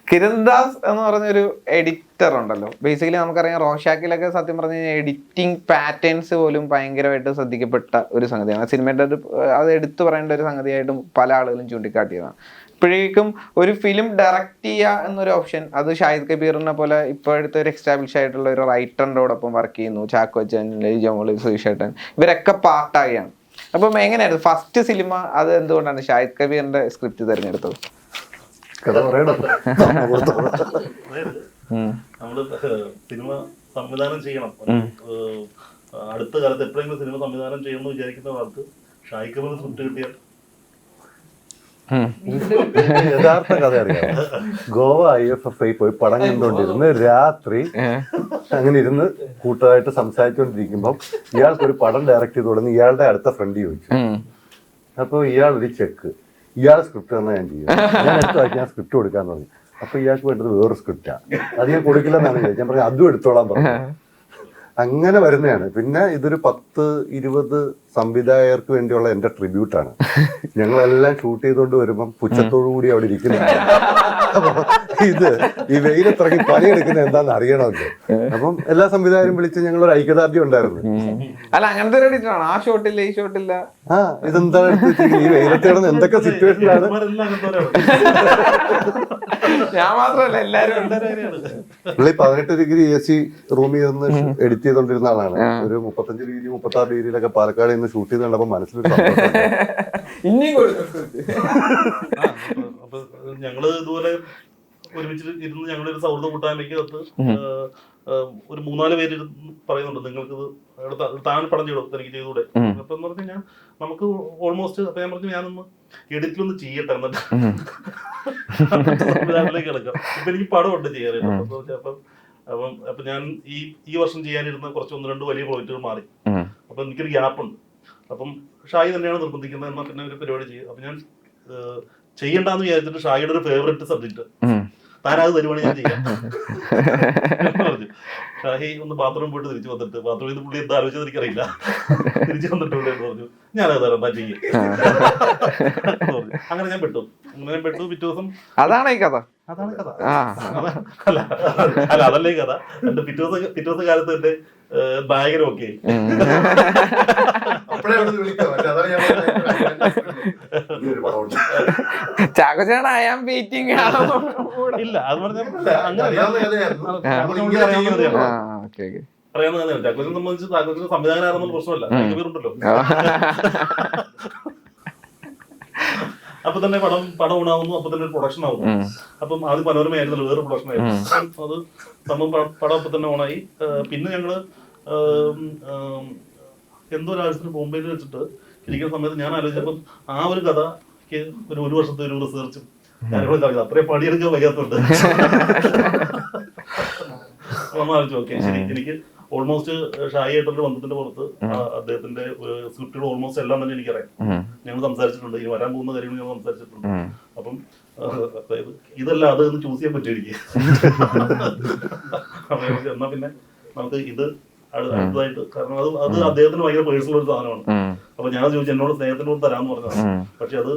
കിരൺദാസ് എന്ന് പറഞ്ഞൊരു എഡിറ്റർ ഉണ്ടല്ലോ. ബേസിക്കലി നമുക്കറിയാം റോഷാക്കിലൊക്കെ സത്യം പറഞ്ഞു കഴിഞ്ഞാൽ എഡിറ്റിംഗ് പാറ്റേൺസ് പോലും ഭയങ്കരമായിട്ട് ശ്രദ്ധിക്കപ്പെട്ട ഒരു സംഗതിയാണ്. സിനിമയുടെ അത് എടുത്തു പറയേണ്ട ഒരു സംഗതിയായിട്ടും പല ആളുകളും ചൂണ്ടിക്കാട്ടിയതാണ്. ഇപ്പോഴേക്കും ഒരു ഫിലിം ഡയറക്റ്റ് ചെയ്യുക എന്നൊരു ഓപ്ഷൻ അത് ഷാഹിദ് കബീറിനെ പോലെ ഇപ്പോഴത്തെ ഒരു എക്സ്റ്റാബ്ലിഷ് ആയിട്ടുള്ള ഒരു റൈറ്ററിനോടൊപ്പം വർക്ക് ചെയ്യുന്നു. ചാക്കോച്ചൻ, ജമോളി, സുധീഷേട്ടൻ ഇവരൊക്കെ പാർട്ടായാണ്. അപ്പം എങ്ങനെയായിരുന്നു ഫസ്റ്റ് സിനിമ? അത് എന്തുകൊണ്ടാണ് ഷാഹിദ് കബീറിന്റെ സ്ക്രിപ്റ്റ് തിരഞ്ഞെടുത്തത്? നമ്മള് സിനിമ സംവിധാനം ചെയ്യണം, അടുത്ത കാലത്ത് എപ്പോഴെങ്കിലും സിനിമ സംവിധാനം ചെയ്യണമെന്ന് വിചാരിക്കുന്ന ആൾക്ക് ഷാഹിദ് കബീർ സ്ക്രിപ്റ്റ് കിട്ടിയാൽ യഥാർത്ഥ കഥ അറിയാം. ഗോവ IFFI പോയി പടം കണ്ടുകൊണ്ടിരുന്ന് രാത്രി അങ്ങനെ ഇരുന്ന് കൂട്ടമായിട്ട് സംസാരിച്ചുകൊണ്ടിരിക്കുമ്പം ഇയാൾക്കൊരു പടം ഡയറക്റ്റ് ചെയ്ത് തുടങ്ങി. ഇയാളുടെ അടുത്ത ഫ്രണ്ട് ചോദിച്ചു. അപ്പൊ ഇയാൾ ഒരു ചെക്ക്, ഇയാൾ സ്ക്രിപ്റ്റ് തന്നെ ഞാൻ ചെയ്യും, ഞാൻ എടുത്ത് വായിച്ച് ഞാൻ സ്ക്രിപ്റ്റ് കൊടുക്കാന്ന് പറഞ്ഞു. അപ്പൊ ഇയാൾക്ക് വേണ്ടത് വേറെ സ്ക്രിപ്റ്റാ, അത് ഞാൻ കൊടുക്കില്ലെന്നാണ് ചോദിച്ചത്. ഞാൻ പറഞ്ഞു അതും എടുത്തോളാൻ പറഞ്ഞു. അങ്ങനെ വരുന്നതാണ്. പിന്നെ ഇതൊരു 10-20 സംവിധായകർക്ക് വേണ്ടിയുള്ള എന്റെ ട്രിബ്യൂട്ടാണ്. ഞങ്ങളെല്ലാം ഷൂട്ട് ചെയ്തുകൊണ്ട് വരുമ്പം പുച്ഛത്തോടു കൂടി അവിടെ ഇരിക്കുന്നുണ്ട്. അപ്പൊ ഇത് ഈ വെയിലത്തിറങ്ങി പണിയെടുക്കുന്നത് എന്താണെന്ന് അറിയണമല്ലോ. അപ്പം എല്ലാ സംവിധായകരും വിളിച്ച് ഞങ്ങളൊരു ഐക്യദാർഢ്യം ഉണ്ടായിരുന്നു. അല്ല അങ്ങനത്തെ ഒരു എഡിറ്ററാണ്. ആ ഷോട്ടില്ല ഈ ഷോട്ടില്ല, ഇതെന്താ ഈ വെയിലത്ത് കിടന്ന് എന്തൊക്കെ സിറ്റുവേഷനിലാണ്. ഞാൻ മാത്രമല്ല എല്ലാരും 18 ഡിഗ്രി AC റൂമിൽ നിന്ന് എഡിറ്റ് ചെയ്തോണ്ടിരുന്ന ആളാണ്. ഒരു 35 ഡിഗ്രി 36 ഡിഗ്രിയിലൊക്കെ പാലക്കാട് നിന്ന് ഷൂട്ട് ചെയ്ത് കണ്ടപ്പോ മനസ്സിലൊരു അപ്പൊ ഞങ്ങള് ഇതുപോലെ ഒരുമിച്ച് ഇരുന്ന് ഞങ്ങളൊരു സൗഹൃദ കൂട്ടായ്മയ്ക്ക് ഒരു 3-4 പേര് പറയുന്നുണ്ട് നിങ്ങൾക്കിത് താൻ പടം ചെയ്തോ, എനിക്ക് ചെയ്തുകൂടെ? അപ്പൊ എന്ന് പറഞ്ഞു കഴിഞ്ഞാൽ നമുക്ക് ഓൾമോസ്റ്റ്. അപ്പൊ ഞാൻ പറഞ്ഞു ഞാനൊന്ന് എഡിറ്റിലൊന്ന് ചെയ്യട്ടെ എന്നിട്ട് സംവിധാനത്തിലേക്ക് കിടക്കാം. ഇപ്പൊ എനിക്ക് പടമുണ്ട് ചെയ്യാനായിട്ട്. അപ്പൊ ഞാൻ ഈ വർഷം ചെയ്യാനിരുന്ന കുറച്ച് 1-2 വലിയ പ്രോജക്റ്റുകൾ മാറി. അപ്പൊ എനിക്കൊരു ഗ്യാപ്പുണ്ട്. അപ്പം ഷായി തന്നെയാണ് നിർബന്ധിക്കുന്നത്, എന്നാൽ പിന്നെ ഒരു പരിപാടി ചെയ്യും. അപ്പൊ ഞാൻ ചെയ്യണ്ടെന്ന് വിചാരിച്ചിട്ട് ഷായിയുടെ ഒരു ഫേവറേറ്റ് സബ്ജക്ട് താനത് തരുവാണ് ഞാൻ ചെയ്യാം പറഞ്ഞു. ഷാഹി ഒന്ന് ബാത്റൂം പോയിട്ട് തിരിച്ചു വന്നിട്ട് ബാത്റൂമിൽ നിന്ന് പുള്ളി എന്താ ആലോചിച്ചത് എനിക്കറിയില്ല, തിരിച്ചു വന്നിട്ടുണ്ട് എന്ന് പറഞ്ഞു. ഞാനത് തരാം, എന്താ ചെയ്യും. അങ്ങനെ ഞാൻ പെട്ടു. പിറ്റേ ദിവസം അതാണ് ഈ കഥ. അതാണ് കഥ. അല്ല അതല്ലേ ഈ കഥ. എന്റെ പിറ്റേ ദിവസം കാലത്ത് എന്റെ ബാഗിനും ഒക്കെ അപ്പോഴേ അവിടെ വിളിക്കാം. പക്ഷെ അതാണ് ഞാൻ പറഞ്ഞത്. ചാക്കോച്ചൻ ഐ ആം വെയിറ്റിംഗ് ഇല്ല അത് പറഞ്ഞാൽ അറിയാവുന്ന കഥയായിരുന്നു. അങ്ങനെ അറിയാവുന്ന കഥയാണ്. ഓക്കെ ഓക്കെ അറിയാവുന്ന കഥയാണ്. ചാക്കോച്ചനെ സംബന്ധിച്ച് ചാക്കോച്ചന് സംവിധാനമാണെന്നുള്ള പ്രശ്നമല്ല, പേരുണ്ടല്ലോ. അപ്പൊ തന്നെ പടം ഊണാവുന്നു, അപ്പൊ തന്നെ ഒരു പ്രൊഡക്ഷൻ ആവുന്നു. അപ്പം ആദ്യം മനോരമയായിരുന്നല്ലോ, വേറെ പ്രൊഡക്ഷൻ ആയിരുന്നു. അത് സംഭവം പടം അപ്പൊ തന്നെ ഓണായി. പിന്നെ ഞങ്ങള് എന്തോ ഒരു ആവശ്യത്തിന് ബോംബെയിൽ വെച്ചിട്ട് ഇരിക്കുന്ന സമയത്ത് ഞാൻ ആലോചിച്ചപ്പം ആ ഒരു കഥക്ക് ഒരു വർഷത്തെ ഒരു റിസർച്ചും കാര്യങ്ങളും അത്രയും പണിയെടുക്കാൻ വയ്യാത്തുണ്ട്. ആലോചിച്ചു ഓക്കെ ശരി, എനിക്ക് ഓൾമോസ്റ്റ് ഷായി ആയിട്ടുള്ള ബന്ധത്തിന്റെ പുറത്ത് അദ്ദേഹത്തിന്റെ സ്ക്രിപ്റ്റുകൾ ഓൾമോസ്റ്റ് എല്ലാം തന്നെ എനിക്കറിയാം. ഞങ്ങൾ സംസാരിച്ചിട്ടുണ്ട്, ഇനി വരാൻ പോകുന്ന കാര്യങ്ങൾ ഞങ്ങൾ സംസാരിച്ചിട്ടുണ്ട്. അപ്പം ഇതല്ല അത് ചൂസ് ചെയ്യാൻ പറ്റും എനിക്ക്. എന്നാ പിന്നെ നമുക്ക് ഇത് അടുത്തതായിട്ട്, കാരണം അത് അദ്ദേഹത്തിന് ഭയങ്കര പേഴ്സണൽ ഒരു സാധനമാണ്. അപ്പൊ ഞാൻ ചോദിച്ചു എന്നോട് സ്നേഹത്തിനോട് തരാമെന്ന് പറഞ്ഞതാണ്. പക്ഷെ അത്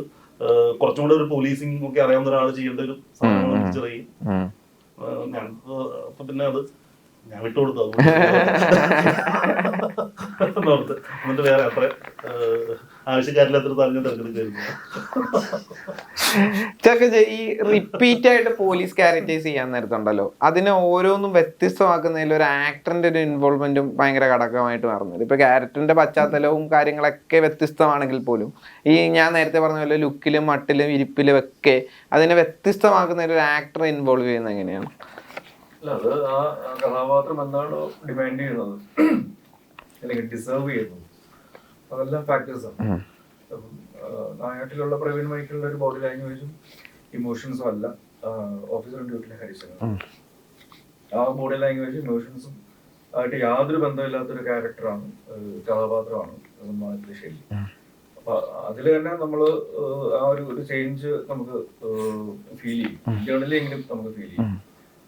കുറച്ചും കൂടെ ഒരു പോലീസിംഗ് ഒക്കെ അറിയാവുന്ന ഒരാൾ ചെയ്യേണ്ട ഒരു സാധനമാണ് തിരിച്ചറിയും. ഞാൻ അപ്പൊ പിന്നെ അത് ഞാൻ വിട്ടുകൊടുത്തു. എന്നിട്ട് വേറെ അത്ര ആവശ്യക്കാരില്ലാത്ത താല്പര്യം തിരഞ്ഞെടുക്കുകയായിരുന്നു. ഈ റിപ്പീറ്റ് ആയിട്ട് പോലീസ് ക്യാരക്ടേഴ്സ് ചെയ്യാൻ നേരത്തുണ്ടല്ലോ, അതിനെ ഓരോന്നും വ്യത്യസ്തമാക്കുന്നതിൽ ഒരു ആക്ടറിന്റെ ഒരു ഇൻവോൾവ്മെന്റും ഭയങ്കര ഘടകമായിട്ട് മാറുന്നത്. ഇപ്പൊ ക്യാരക്ടറിന്റെ പശ്ചാത്തലവും കാര്യങ്ങളൊക്കെ വ്യത്യസ്തമാണെങ്കിൽ പോലും ഈ ഞാൻ നേരത്തെ പറഞ്ഞ പോലെ ലുക്കിലും മട്ടിലും ഇരിപ്പിലും ഒക്കെ അതിനെ വ്യത്യസ്തമാക്കുന്നതിൽ ഒരു ആക്ടർ ഇൻവോൾവ് ചെയ്യുന്നത് എങ്ങനെയാണ്? അല്ല, അത് ആ കഥാപാത്രം എന്താണോ ഡിമാൻഡ് ചെയ്യുന്നത് അല്ലെങ്കിൽ ഡിസേർവ് ചെയ്യുന്നത്, അതെല്ലാം ഫാക്ടേഴ്സാണ്. നാട്ടിലുള്ള പ്രവീൺ മൈക്കിളിന്റെ ഒരു ബോഡി ലാംഗ്വേജും ഇമോഷൻസും അല്ല ഓഫീസർ ഡ്യൂട്ടിയിലെ ഹരിശങ്കർ. ആ ബോഡി ലാംഗ്വേജും ഇമോഷൻസും ആയിട്ട് യാതൊരു ബന്ധമില്ലാത്തൊരു ക്യാരക്ടറാണ്, കഥാപാത്രമാണ് നിർമ്മാണത്തിലെ ശൈലി. അപ്പൊ അതിൽ തന്നെ നമ്മള് ആ ഒരു ചേഞ്ച് നമുക്ക് ഫീൽ ചെയ്യും, ഇന്റേണലി എങ്കിലും നമുക്ക് ഫീൽ ചെയ്യും.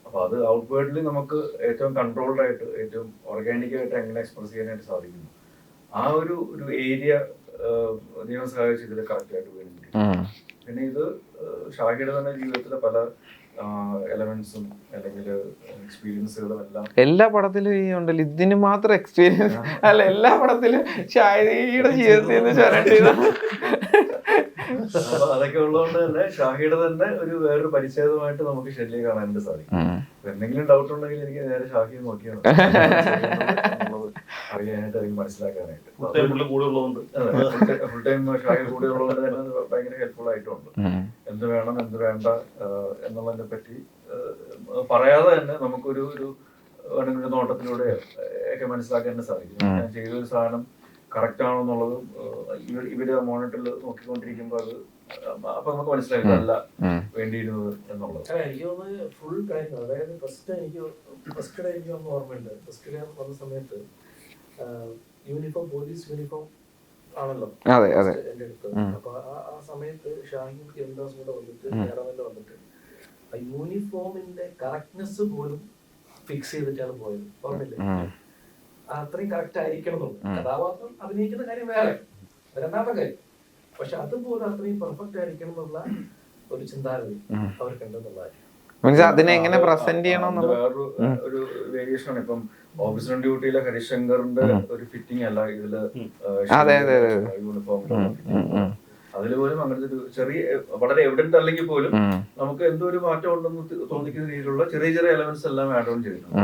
അപ്പൊ അത് ഔട്ട്വേർഡിൽ നമുക്ക് ഏറ്റവും കൺട്രോൾഡ് ആയിട്ട് ഏറ്റവും ഓർഗാനിക് ആയിട്ട് എങ്ങനെ എക്സ്പ്രസ് ചെയ്യാനായിട്ട് സാധിക്കുന്നു, ആ ഒരു ഏരിയ ദൈവം സഹായിച്ച് ഇതിൽ കറക്റ്റ് ആയിട്ട് വേണ്ടി. പിന്നെ ഇത് ഷാഹിയുടെ തന്നെ ജീവിതത്തിലെ പല എലമെന്റ്സും അല്ലെങ്കിൽ എക്സ്പീരിയൻസുകളും എല്ലാം എല്ലാ പടത്തിലും ഈ ഉണ്ടല്ലോ, ഇതിന് മാത്രം എക്സ്പീരിയൻസ് അല്ല, എല്ലാ പടത്തിലും ഷാഹിയുടെ ജീവിതത്തിൽ അപ്പൊ അതൊക്കെ ഉള്ളതുകൊണ്ട് തന്നെ ഷാഹിയുടെ തന്നെ ഒരു വേറൊരു പരിച്ഛേദമായിട്ട് നമുക്ക് ശല്യം കാണാനായിട്ട് സാധിക്കും. എന്തെങ്കിലും ഡൗട്ട് ഉണ്ടെങ്കിൽ എനിക്ക് നേരെ ഷാഹിയെ നോക്കിയാണ് അറിയാനായിട്ട് അല്ലെങ്കിൽ മനസ്സിലാക്കാനായിട്ട്. ഫുൾ ടൈം ഷാഹി കൂടെ ഉള്ളതുകൊണ്ട് തന്നെ ഭയങ്കര ഹെൽപ്ഫുൾ ആയിട്ടുണ്ട്. എന്ത് വേണം എന്ത് വേണ്ട എന്നുള്ളതിനെ പറ്റി പറയാതെ തന്നെ നമുക്കൊരു നോട്ടത്തിലൂടെ ഒക്കെ മനസ്സിലാക്കാൻ സാധിക്കും. ഞാൻ ചെയ്തൊരു സാധനം കറക്റ്റ് ആണോ എന്നുള്ളതും ഇവര് മോണിറ്ററിൽ നോക്കിക്കൊണ്ടിരിക്കുമ്പോൾ അത് അപ്പൊ നമുക്ക് മനസ്സിലായില്ല വേണ്ടിയിരുന്നത് എന്നുള്ളത്. എനിക്ക് തോന്നുന്നത് ഫുൾ കാര്യം, അതായത് ഫസ്റ്റ് ഡേ എനിക്ക് ഒന്ന് ഓർമ്മയുണ്ട്. ഫസ്റ്റ് ഡേ വന്ന സമയത്ത് യൂണിഫോം, പോലീസ് യൂണിഫോം ആണല്ലോ എന്റെ അടുത്ത്. അപ്പൊ ആ സമയത്ത് ഷാഹിയും എംദാസും കൂടെ വന്നിട്ട് വന്നിട്ട് ആ യൂണിഫോമിന്റെ കറക്റ്റ്നെസ് പോലും ഫിക്സ് ചെയ്തിട്ടാണ് പോയത്. ഓർമ്മയില്ലേ? അത്രയും കറക്റ്റ് ആയിരിക്കണം എന്നുള്ളത്. കഥാപാത്രം അഭിനയിക്കുന്ന കാര്യം വേറെ, രണ്ടാമത്തെ കാര്യം. പക്ഷെ അതുപോലെ അത്രയും പെർഫെക്റ്റ് ആയിരിക്കണം എന്നുള്ള ഒരു ചിന്താഗതി അവർക്കുണ്ടെന്നുള്ളതായിരിക്കും. അതിനെങ്ങനെ പ്രസന്റ് ചെയ്യണം ഒരു വേരിയേഷൻ ആണ്. ഇപ്പം ഓഫീസർ ഡ്യൂട്ടിയിലെ ഹരിശങ്കറിന്റെ ഒരു ഫിറ്റിംഗ് അല്ല ഇതില് യൂണിഫോം. അതില് പോലും അങ്ങനത്തെ ഒരു ചെറിയ വളരെ എവിഡന്റ് അല്ലെങ്കിൽ പോലും നമുക്ക് എന്തോ ഒരു മാറ്റം ഉണ്ടെന്ന് തോന്നിക്കുന്ന രീതിയിലുള്ള ചെറിയ ചെറിയ എലമെന്റ്സ് എല്ലാം ആഡ് ഓൺ ചെയ്തിട്ടുണ്ട്.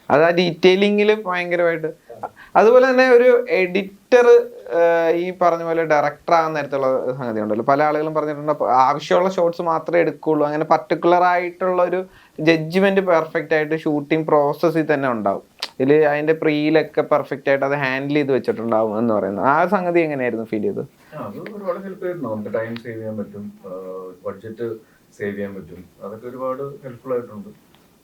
അത് ആ ഡീറ്റെയിലിംഗിൽ ഭയങ്കരമായിട്ട്. അതുപോലെ തന്നെ ഒരു എഡിറ്റർ ഈ പറഞ്ഞ പോലെ ഡയറക്ടർ ആകാൻ നേരത്തുള്ള സംഗതി ഉണ്ടല്ലോ, പല ആളുകളും പറഞ്ഞിട്ടുണ്ട് ആവശ്യമുള്ള ഷോട്ട്സ് മാത്രമേ എടുക്കുള്ളൂ, അങ്ങനെ പർട്ടിക്കുലർ ആയിട്ടുള്ള ഒരു ജഡ്ജ്മെന്റ് പെർഫെക്റ്റ് ആയിട്ട് ഷൂട്ടിംഗ് പ്രോസസ്സിൽ തന്നെ ഉണ്ടാവും. ഇതിൽ അതിന്റെ പ്രീലൊക്കെ പെർഫെക്റ്റ് ആയിട്ട് അത് ഹാൻഡിൽ ചെയ്ത് വെച്ചിട്ടുണ്ടാവും എന്ന് പറയുന്നത് ആ സംഗതി എങ്ങനെയായിരുന്നു ഫീൽ ചെയ്തത്? അത് ഒരുപാട് ഹെൽപ്പ് ചെയ്യുന്നു. നമുക്ക് ടൈം സേവ് ചെയ്യാൻ പറ്റും, ബഡ്ജറ്റ് സേവ് ചെയ്യാൻ പറ്റും. അതൊക്കെ ഒരുപാട് ഹെൽപ്ഫുൾ ആയിട്ടുണ്ട്.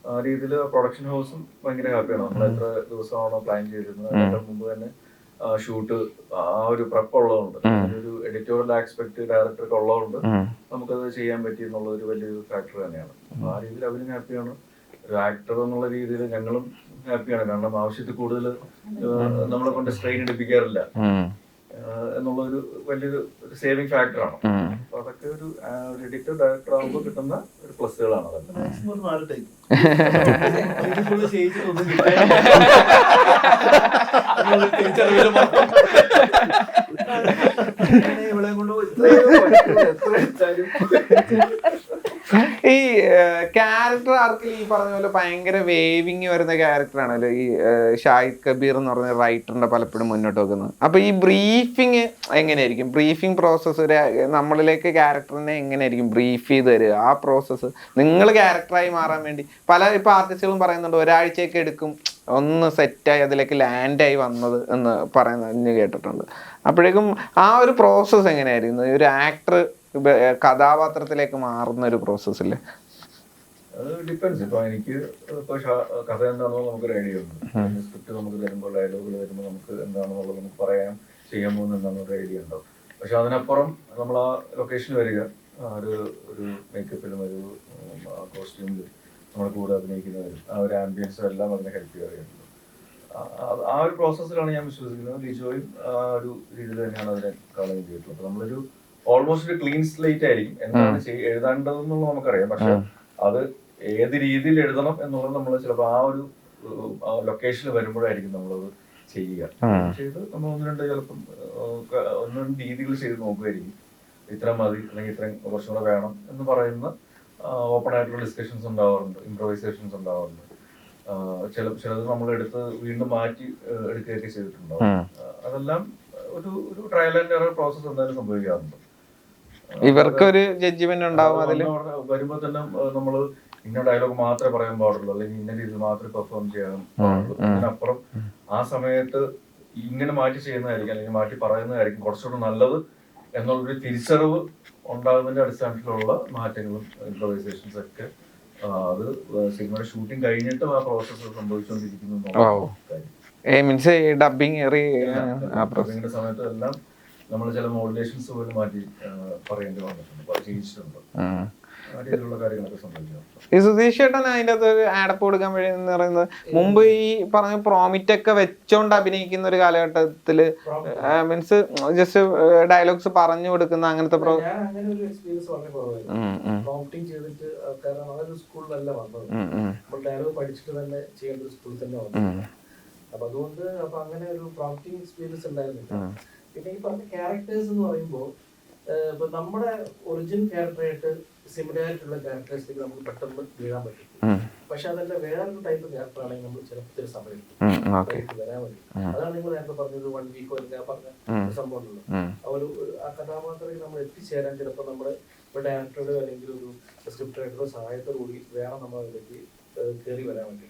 ആ രീതിയിൽ പ്രൊഡക്ഷൻ ഹൗസും ഭയങ്കര ഹാപ്പിയാണ്. നമ്മൾ എത്ര ദിവസമാണോ പ്ലാൻ ചെയ്തിരുന്നത് അതിന്റെ മുമ്പ് തന്നെ ഷൂട്ട് ആ ഒരു പ്രപ്പ് ഉള്ളതുകൊണ്ട്, ഒരു എഡിറ്റോറിയൽ ആസ്പെക്ട് ഡയറക്ടർക്ക് ഉള്ളതുകൊണ്ട് നമുക്കത് ചെയ്യാൻ പറ്റി എന്നുള്ള ഒരു വലിയൊരു ഫാക്ടർ തന്നെയാണ്. ആ രീതിയിൽ അവരും ഹാപ്പിയാണ്. ഒരു ആക്ടർ എന്നുള്ള രീതിയിൽ ഞങ്ങളും ഹാപ്പിയാണ്. കാരണം ആവശ്യത്തിൽ കൂടുതൽ നമ്മളെ കൊണ്ട് സ്ട്രെയിൻ എടുപ്പിക്കാറില്ല. എന്നുള്ളൊരു വലിയൊരു സേവിങ് ഫാക്ടറാണ്. അപ്പൊ അതൊക്കെ ഒരു എഡിറ്റർ ഡയറക്ടർ ആകുമ്പോൾ കിട്ടുന്ന ഒരു പ്ലസുകളാണ് അതൊക്കെ. മാക്സിമം ഒരു 4 ടൈപ്പ് ഇവിടെ കൊണ്ട് ഈ ക്യാരക്ടർ ആർക്കിൽ ഈ പറഞ്ഞ പോലെ ഭയങ്കര വേവിങ് വരുന്ന ക്യാരക്ടറാണല്ലോ ഈ ഷാഹിദ് കബീർ എന്ന് പറഞ്ഞ റൈറ്ററിന്റെ പലപ്പോഴും മുന്നോട്ട് വെക്കുന്നത്. അപ്പൊ ഈ ബ്രീഫിങ് എങ്ങനെയായിരിക്കും? ബ്രീഫിംഗ് പ്രോസസ്സ് ഒരു നമ്മളിലേക്ക് ക്യാരക്ടറിനെ എങ്ങനെയായിരിക്കും ബ്രീഫ് ചെയ്ത് തരിക? ആ പ്രോസസ്സ് നിങ്ങൾ ക്യാരക്ടറായി മാറാൻ വേണ്ടി ഇപ്പൊ ആർട്ടിസ്റ്റുകളും പറയുന്നുണ്ട് ഒരാഴ്ചയൊക്കെ എടുക്കും ഒന്ന് സെറ്റായി അതിലേക്ക് ലാൻഡായി വന്നത് എന്ന് പറയുന്നത് കേട്ടിട്ടുണ്ട്. അപ്പോഴേക്കും ആ ഒരു പ്രോസസ്സ് എങ്ങനെയായിരുന്നു ഒരു ആക്ടർ കഥാപാത്രത്തിലേക്ക് മാറുന്ന ഒരു പ്രോസസ്സില്? അത് ഡിപ്പെൻസ്. ഇപ്പൊ എനിക്ക് ഇപ്പൊ കഥ എന്താണെന്നോ നമുക്കൊരു ഐഡിയ ഉണ്ട്. സ്ക്രിപ്റ്റ് നമുക്ക് തരുമ്പോൾ ഡയലോഗുകൾ വരുമ്പോൾ നമുക്ക് എന്താണെന്നുള്ളത് നമുക്ക് പറയാൻ ചെയ്യാൻ പോകുന്ന എന്താണെന്നൊരു ഐഡിയ ഉണ്ടാവും. പക്ഷെ അതിനപ്പുറം നമ്മൾ ആ ലൊക്കേഷനിൽ വരിക, ഒരു മേക്കപ്പിലും ഒരു കോസ്റ്റ്യൂമിലും നമ്മുടെ കൂടെ അഭിനയിക്കുന്നവരും ആ ഒരു ആംബിയൻസും എല്ലാം അതിനെ ഹെൽപ്പ് ചെയ്യാറുണ്ട്. ആ ഒരു പ്രോസസ്സിലാണ് ഞാൻ വിശ്വസിക്കുന്നത്. ലിജോയും ആ ഒരു രീതിയിൽ തന്നെയാണ് അതിനെ കാണുകയും ചെയ്തിട്ടുള്ളത്. അപ്പൊ നമ്മളൊരു ഓൾമോസ്റ്റ് ഒരു ക്ലീൻ സ്ലേറ്റ് ആയിരിക്കും എന്താണ് എഴുതേണ്ടതെന്നുള്ളത് നമുക്കറിയാം. പക്ഷെ അത് ഏത് രീതിയിൽ എഴുതണം എന്നുള്ളത് നമ്മൾ ചിലപ്പോൾ ആ ഒരു ലൊക്കേഷനിൽ വരുമ്പോഴായിരിക്കും നമ്മളത് ചെയ്യുക. ചെയ്ത് നമ്മൾ ചിലപ്പം ഒന്ന് രണ്ട് രീതികൾ ചെയ്ത് നോക്കുമായിരിക്കും. ഇത്ര മതി അല്ലെങ്കിൽ ഇത്രയും കുറച്ചും കൂടെ വേണം എന്ന് പറയുന്ന ഓപ്പൺ ആയിട്ടുള്ള ഡിസ്കഷൻസ് ഉണ്ടാവാറുണ്ട്, ഇംപ്രവൈസേഷൻസ് ഉണ്ടാവാറുണ്ട്. ചിലത് നമ്മൾ എടുത്ത് വീണ്ടും മാറ്റി എടുക്കുകയൊക്കെ ചെയ്തിട്ടുണ്ടാവും. അതെല്ലാം ഒരു ട്രയൽ ആൻഡ് എറർ പ്രോസസ് എന്തായാലും സംഭവിക്കാറുണ്ട്. ഇവർക്കൊരു ജഡ്ജ്മെന്റ് ഉണ്ടാവും അതില്. വരുമ്പോ തന്നെ നമ്മള് ഇന്ന ഡയലോഗ് മാത്രമേ പറയാൻ പാടുള്ളൂ അല്ലെങ്കിൽ ഇന്ന രീതിയിൽ മാത്രമേ പെർഫോം ചെയ്യാൻ പാടുള്ളൂ. അതിനപ്പുറം ആ സമയത്ത് ഇങ്ങനെ മാറ്റി ചെയ്യുന്നതായിരിക്കും അല്ലെങ്കിൽ മാറ്റി പറയുന്നതായിരിക്കും കുറച്ചുകൂടെ നല്ലത് എന്നുള്ളൊരു തിരിച്ചറിവ് ഉണ്ടാകുന്നതിന്റെ അടിസ്ഥാനത്തിലുള്ള മാറ്റങ്ങളും ഇംപ്രവൈസേഷൻസ് ഒക്കെ അത് സിനിമയുടെ ഷൂട്ടിംഗ് കഴിഞ്ഞിട്ട് ആ പ്രോസസ്സ് സംഭവിച്ചുകൊണ്ടിരിക്കുന്നു. ഡബിങ്ങിന്റെ സമയത്ത് എല്ലാം നമ്മൾ ചില മോഡുലേഷൻസ് പോലും മാറ്റി പറയേണ്ടി വന്നിട്ടുണ്ട്, ചെയ്യിച്ചിട്ടുണ്ട്. ആ രീതിയിലുള്ള കാര്യങ്ങളൊക്കെ സംഭവിച്ചിട്ടുണ്ട്. ഈ സുധീഷ് ചേട്ടൻ അതിൻ്റെ അകത്ത് ആഡപ്പ് കൊടുക്കാൻ വേണ്ടി എന്ന് പറയുന്നത് മുമ്പ് ഈ പറഞ്ഞ പ്രോമിറ്റ് ഒക്കെ വെച്ചോണ്ട് അഭിനയിക്കുന്ന ഒരു കാലഘട്ടത്തില് മീൻസ് ജസ്റ്റ് ഡയലോഗ്സ് പറഞ്ഞു കൊടുക്കുന്ന അങ്ങനത്തെ ഞാൻ അങ്ങനെ ഒരു എക്സ്പീരിയൻസ് വളരെ കുറവായിരുന്നു. പ്രോംപ്റ്റിംഗ് ചെയ്തിട്ട് കാരണം അതൊരു സ്കൂളിലല്ല വന്നത്. നമ്മൾ ഡയലോഗ് പഠിച്ചിട്ട് തന്നെ ചെയ്യേണ്ട ഒരു സ്കൂളിൽ തന്നെ വന്നത്. അപ്പൊ അതുകൊണ്ട് അങ്ങനെ ഒരു പ്രോംപ്റ്റിംഗ് എക്സ്പീരിയൻസ് ഉണ്ടായിരുന്നില്ല. പിന്നെ ഈ പറഞ്ഞ ക്യാരക്ടേഴ്സ് എന്ന് പറയുമ്പോൾ ഇപ്പൊ നമ്മുടെ ഒറിജിനൽ ക്യാരക്ടറായിട്ട് സിമിലാരിറ്റി ഉള്ള ക്യാരക്ടേഴ്സിലേക്ക് നമുക്ക് പെട്ടെന്ന് വീഴാൻ പറ്റും. പക്ഷെ അതല്ല വേറൊരു ടൈപ്പ് ക്യാരക്ടർ ആണെങ്കിൽ നമ്മൾ ചിലപ്പോൾ സമയം വരാൻ വേണ്ടി. അതാണ് നിങ്ങൾ നേരത്തെ പറഞ്ഞത് 1 വീക്കോ ഞാൻ പറഞ്ഞ സംഭവം ഉണ്ടല്ലോ. ആ കഥാപാത്രത്തിൽ നമ്മൾ എത്തിച്ചേരാൻ ചിലപ്പോൾ നമ്മുടെ ഇപ്പോൾ ഡയറക്ടറുടെ അല്ലെങ്കിൽ ഒരു സ്ക്രിപ്റ്റ് റൈറ്ററോ സഹായത്തോടുകൂടി വേണം നമ്മൾ അതിലേക്ക് കയറി വരാൻ വേണ്ടി.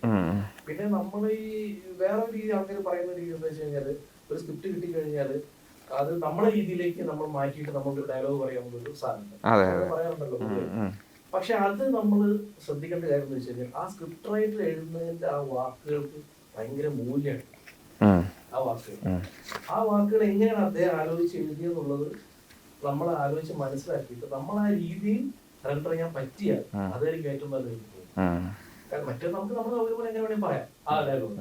പിന്നെ നമ്മൾ ഈ വേറെ രീതി ആൾക്കാർ പറയുന്ന രീതി എന്താ വെച്ച് കഴിഞ്ഞാൽ ഒരു സ്ക്രിപ്റ്റ് കിട്ടിക്കഴിഞ്ഞാൽ അത് നമ്മുടെ രീതിയിലേക്ക് നമ്മൾ മാറ്റിയിട്ട് നമുക്ക് ഡയലോഗ് പറയാനുള്ള ഒരു സാധനം പറയാറുണ്ടല്ലോ. പക്ഷെ അത് നമ്മൾ ശ്രദ്ധിക്കേണ്ട കാര്യം എന്ന് വെച്ച് കഴിഞ്ഞാൽ ആ സ്ക്രിപ്റ്റ് റൈറ്റർ എഴുതുന്നതിന്റെ ആ വാക്കുകൾക്ക് ഭയങ്കര മൂല്യമാണ്. ആ വാക്കുകൾ എങ്ങനെയാണ് അദ്ദേഹം ആലോചിച്ച് എഴുതിയെന്നുള്ളത് നമ്മൾ ആലോചിച്ച് മനസ്സിലാക്കിയിട്ട് നമ്മൾ ആ രീതിയിൽ റെൻഡർ ചെയ്യാൻ പറ്റിയാൽ അതായിരിക്കും ഏറ്റവും നല്ലത്. കാരണം മറ്റേ നമുക്ക് നമ്മുടെ സൗകര്യം എങ്ങനെ വേണമെങ്കിൽ പറയാം ആ ഡയലോഗ്.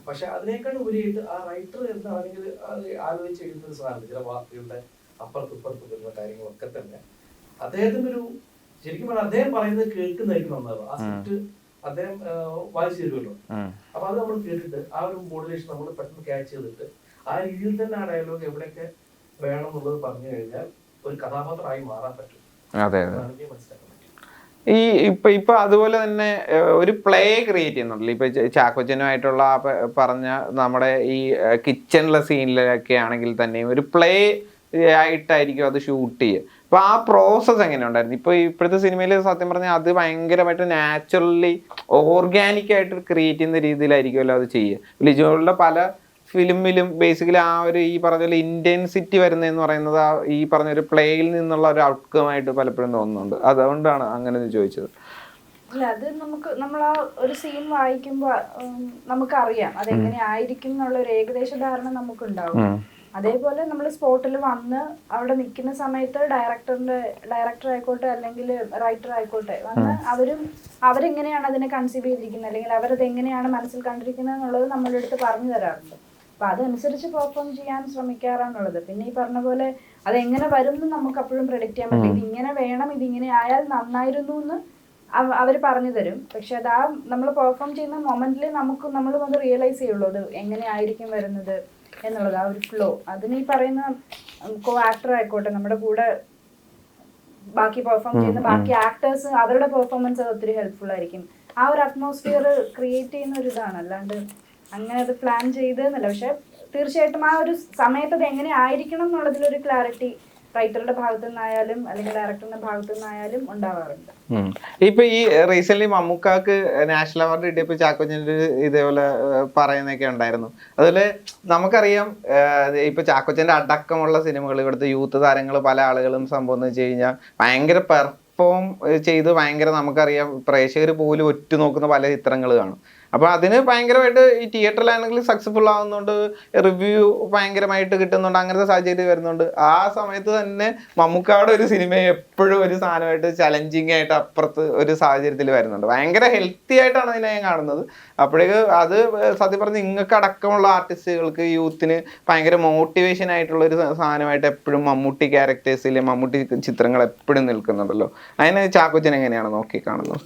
പക്ഷെ അതിനേക്കാൾ ഉപരിയായിട്ട് ആ റൈറ്റർ എന്താണെങ്കിൽ ആലോചിച്ച് എഴുതുന്ന സാധനം ചില വാക്കുകളുടെ അപ്പുറത്ത് വരുന്ന കാര്യങ്ങളൊക്കെ തന്നെ അദ്ദേഹത്തിന്റെ ഒരു ശരിക്കും പറഞ്ഞാൽ അദ്ദേഹം പറയുന്നത് കേൾക്കുന്നതായിരിക്കും നന്നാവുക. ആ സ്ക്രിപ്റ്റ് അദ്ദേഹം വായിച്ചു തരുമല്ലോ. അപ്പൊ അത് നമ്മൾ കേട്ടിട്ട് ആ ഒരു മോഡുലേഷൻ നമ്മൾ പെട്ടെന്ന് ക്യാച്ച് ചെയ്തിട്ട് ആ രീതിയിൽ തന്നെ ആ ഡയലോഗ് എവിടെയൊക്കെ വേണം എന്നുള്ളത് പറഞ്ഞു കഴിഞ്ഞാൽ ഒരു കഥാപാത്രമായി മാറാൻ പറ്റും. മനസ്സിലാക്കാൻ പറ്റും. ഇപ്പൊ അതുപോലെ തന്നെ ഒരു പ്ലേ ക്രിയേറ്റ് ചെയ്യുന്നുണ്ടല്ലോ. ഇപ്പൊ ചാക്കോച്ചനുമായിട്ടുള്ള പറഞ്ഞ നമ്മുടെ ഈ കിച്ചണിലെ സീനിലൊക്കെ ആണെങ്കിൽ തന്നെയും ഒരു പ്ലേ ആയിട്ടായിരിക്കും അത് ഷൂട്ട് ചെയ്യുക. അപ്പൊ ആ പ്രോസസ് എങ്ങനെ ഉണ്ടായിരുന്നു? ഇപ്പൊ ഇപ്പോഴത്തെ സിനിമയിൽ സത്യം പറഞ്ഞാൽ അത് ഭയങ്കരമായിട്ട് നാച്ചുറലി ഓർഗാനിക് ആയിട്ട് ക്രിയേറ്റ് ചെയ്യുന്ന രീതിയിലായിരിക്കുമല്ലോ അത് ചെയ്യുക. ലിജോയുടെ പല ഫിലിമിലും ബേസിക്കലി ആ ഒരു ഈ പറഞ്ഞ പോലെ ഇന്റൻസിറ്റി വരുന്നതെന്ന് പറയുന്നത് ഈ പറഞ്ഞ ഒരു പ്ലേയിൽ നിന്നുള്ള ഒരു ഔട്ട്കമായിട്ട് പലപ്പോഴും തോന്നുന്നുണ്ട്. അതുകൊണ്ടാണ് അങ്ങനെ ചോദിച്ചത്. അല്ല, അത് നമ്മൾ ആ ഒരു സീൻ വായിക്കുമ്പോൾ നമുക്കറിയാം അതെങ്ങനെ ആയിരിക്കും എന്നുള്ള ഒരു ഏകദേശ ധാരണ നമുക്കുണ്ടാവും. അതേപോലെ നമ്മൾ സ്പോട്ടിൽ വന്ന് അവിടെ നിൽക്കുന്ന സമയത്ത് ഡയറക്ടർ ആയിക്കോട്ടെ അല്ലെങ്കിൽ റൈറ്റർ ആയിക്കോട്ടെ വന്ന് അവരെങ്ങനെയാണ് അതിനെ കൺസീവ് ചെയ്തിരിക്കുന്നത് അല്ലെങ്കിൽ അവരത് എങ്ങനെയാണ് മനസ്സിൽ കണ്ടിരിക്കുന്നത് എന്നുള്ളത് നമ്മളുടെ അടുത്ത് പറഞ്ഞു തരാറുണ്ട്. അപ്പൊ അതനുസരിച്ച് പെർഫോം ചെയ്യാൻ ശ്രമിക്കാറാണുള്ളത്. പിന്നെ ഈ പറഞ്ഞ പോലെ അതെങ്ങനെ വരും എന്ന് നമുക്ക് അപ്പോഴും പ്രെഡിക്റ്റ് ചെയ്യാൻ പറ്റും. ഇതിങ്ങനെ വേണം, ഇതിങ്ങനെ ആയാൽ നന്നായിരുന്നു എന്ന് അവർ പറഞ്ഞു തരും. പക്ഷെ അത് ആ നമ്മൾ പെർഫോം ചെയ്യുന്ന മൊമെന്റിൽ നമ്മൾ വന്ന് റിയലൈസ് ചെയ്യുള്ളൂ അത് എങ്ങനെ ആയിരിക്കും വരുന്നത് എന്നുള്ളത്, ആ ഒരു ഫ്ലോ. അതിന് ഈ പറയുന്ന കോ ആക്ടർ ആയിക്കോട്ടെ, നമ്മുടെ കൂടെ ബാക്കി പെർഫോം ചെയ്യുന്ന ബാക്കി ആക്ടേഴ്സ്, അവരുടെ പെർഫോമൻസ് അത് ഒത്തിരി ഹെൽപ്ഫുൾ ആയിരിക്കും. ആ ഒരു അറ്റ്മോസ്ഫിയർ ക്രിയേറ്റ് ചെയ്യുന്ന ഒരു ഇതാണ്, അല്ലാണ്ട് അങ്ങനെ അത് പ്ലാൻ ചെയ്തെന്നല്ല. പക്ഷെ തീർച്ചയായിട്ടും ആ ഒരു സമയത്ത് അത് എങ്ങനെ ആയിരിക്കണം എന്നുള്ളതിലൊരു ക്ലാരിറ്റി റൈറ്ററുടെ ഭാഗത്തു നിന്നായാലും അല്ലെങ്കിൽ ഡയറക്ടറിന്റെ ഭാഗത്തു നിന്നായാലും ഉണ്ടാവാറുണ്ട്. ഇപ്പൊ ഈ റീസെന്റ് മമ്മൂക്കാക്ക് നാഷണൽ അവാർഡ് കിട്ടിയപ്പോ ചാക്കോച്ചൻ്റെ ഇതേപോലെ പറയുന്നൊക്കെ ഉണ്ടായിരുന്നു. അതുപോലെ നമുക്കറിയാം ഇപ്പൊ ചാക്കോച്ചന്റെ അടക്കമുള്ള സിനിമകൾ, ഇവിടുത്തെ യൂത്ത് താരങ്ങൾ പല ആളുകളും സംഭവം എന്ന് വെച്ച് കഴിഞ്ഞാൽ ഭയങ്കര പെർഫോം ചെയ്ത് ഭയങ്കര, നമുക്കറിയാം പ്രേക്ഷകർ പോലും ഒറ്റുനോക്കുന്ന പല ചിത്രങ്ങൾ കാണും. അപ്പൊ അതിന് ഭയങ്കരമായിട്ട് ഈ തിയേറ്ററിലാണെങ്കിൽ സക്സസ്ഫുൾ ആവുന്നുണ്ട്, റിവ്യൂ ഭയങ്കരമായിട്ട് കിട്ടുന്നുണ്ട്, അങ്ങനത്തെ സാഹചര്യം വരുന്നുണ്ട്. ആ സമയത്ത് തന്നെ മമ്മൂക്കാട് ഒരു സിനിമ എപ്പോഴും ഒരു സാധനമായിട്ട് ചലഞ്ചിങ് ആയിട്ട് അപ്പുറത്ത് ഒരു സാഹചര്യത്തിൽ വരുന്നുണ്ട്. ഭയങ്കര ഹെൽത്തി ആയിട്ടാണ് അതിനെ ഞാൻ കാണുന്നത്. അപ്പോഴേക്ക് അത് സത്യം പറഞ്ഞ് നിങ്ങൾക്ക് അടക്കമുള്ള ആർട്ടിസ്റ്റുകൾക്ക്, യൂത്തിന് ഭയങ്കര മോട്ടിവേഷൻ ആയിട്ടുള്ള ഒരു സാധനമായിട്ട് എപ്പോഴും മമ്മൂട്ടി ക്യാരക്ടേഴ്സിൽ, മമ്മൂട്ടി ചിത്രങ്ങൾ എപ്പോഴും നിൽക്കുന്നുണ്ടല്ലോ. അതിനെ ചാക്കോച്ചൻ എങ്ങനെയാണ് നോക്കി കാണുന്നത്?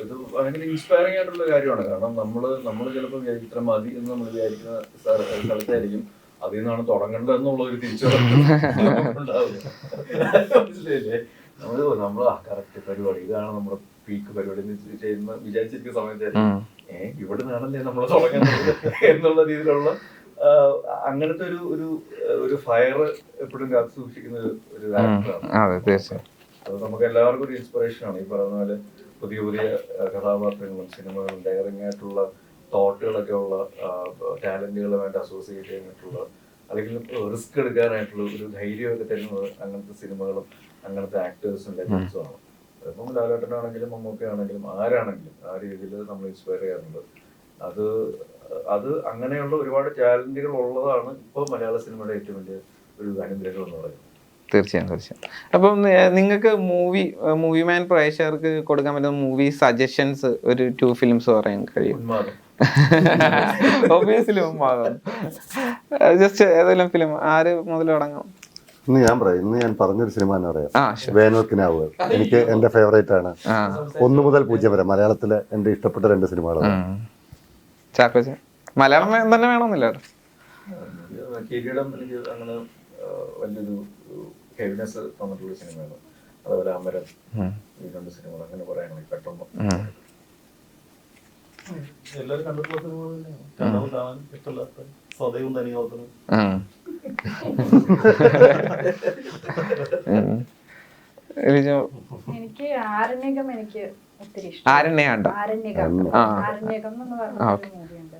ഇത് ഭയങ്കര ഇൻസ്പയറിംഗ് ആയിട്ടുള്ള കാര്യമാണ്. കാരണം നമ്മള് ചിലപ്പോൾ ഇത്ര മതി എന്ന് നമ്മൾ വിചാരിക്കുന്ന സ്ഥലത്തായിരിക്കും അതിൽ നിന്നാണ് തുടങ്ങേണ്ടത് എന്നുള്ള ഒരു തിരിച്ചറിവുണ്ടാവില്ല. മനസ്സിലായില്ലേ? നമ്മള് കറക്റ്റ് പരിപാടി, ഇതാണ് നമ്മുടെ പീക്ക് പരിപാടി ചെയ്യുന്ന വിചാരിച്ചിരിക്കുന്ന സമയത്തായിരിക്കും ഇവിടെ നിന്നാണല്ലേ നമ്മൾ തുടങ്ങേണ്ടത് എന്നുള്ള രീതിയിലുള്ള അങ്ങനത്തെ ഒരു ഫയർ എപ്പോഴും കാത്തു സൂക്ഷിക്കുന്ന ഒരു ആക്ടറാണ്. അത് നമുക്ക് എല്ലാവർക്കും ഒരു ഇൻസ്പിറേഷൻ ആണ്. ഈ പറയുന്ന പോലെ പുതിയ പുതിയ കഥാപാത്രങ്ങളും സിനിമകളും ഡയറിങ് ആയിട്ടുള്ള തോട്ടുകളൊക്കെ ഉള്ള ടാലന്റുകളുമായിട്ട് അസോസിയേറ്റ് ചെയ്യാനായിട്ടുള്ള, അല്ലെങ്കിൽ റിസ്ക് എടുക്കാനായിട്ടുള്ള ഒരു ധൈര്യമൊക്കെ തരുന്നത് അങ്ങനത്തെ സിനിമകളും അങ്ങനത്തെ ആക്ടേഴ്സും ലെജൻസും ആണ്. അതിപ്പം ലാലേട്ടനാണെങ്കിലും മമ്മൂക്കയാണെങ്കിലും ആരാണെങ്കിലും ആ രീതിയിൽ നമ്മൾ ഇൻസ്പയർ ചെയ്യാറുണ്ട്. അത് അങ്ങനെയുള്ള ഒരുപാട് ടാലന്റുകൾ ഉള്ളതാണ് ഇപ്പോൾ മലയാള സിനിമയുടെ ഏറ്റവും വലിയ ഒരു അനുഗ്രഹം എന്ന് പറയുന്നത്. തീർച്ചയായും. അപ്പം നിങ്ങൾക്ക് മൂവി മാൻ പ്രേക്ഷകർക്ക് കൊടുക്കാൻ പറ്റുന്ന മൂവി സജഷൻസ് ഒരു 2 ഫിലിംസ് പറയാൻ കഴിയും? ഒബിയസ്ലി ജസ്റ്റ് ഏതെങ്കിലും ഫിലിം, ആര് മുതൽ തുടങ്ങാം? ഇന്ന് ഞാൻ പറഞ്ഞൊരു സിനിമ എന്ന് പറയാം, വേനൽക്കിനാവ്. എനിക്ക് എന്റെ ഫേവറേറ്റ് ആണ്. 1 മുതൽ 0 വരെ മലയാളത്തിലെ എന്റെ ഇഷ്ടപ്പെട്ട 2 സിനിമകളാണ്. ചാക്കോച്ചൻ മലയാളം തന്നെ വേണമെന്നില്ല. കിരീടം എനിക്ക് അങ്ങനെ വലിയൊരു ഹെവിനെസ് തന്നിട്ടുള്ള സിനിമയാണ്. അതുപോലെ അമരൻ, ഈ 2 സിനിമകൾ അങ്ങനെ പറയുകയാണെങ്കിൽ പെട്ടെന്ന് എല്ലാവരും കണ്ടിട്ടുള്ള സിനിമകൾ തന്നെയാണ്. കാണാൻ ഇഷ്ടമില്ലാത്ത സ്വതവും തനിയോത്തനും. എനിക്ക് ആരണ്യകം എനിക്ക് ഒത്തിരി ഇഷ്ടം. ആരണ്യകം എന്ന് പറഞ്ഞ മൂവിയുണ്ട്.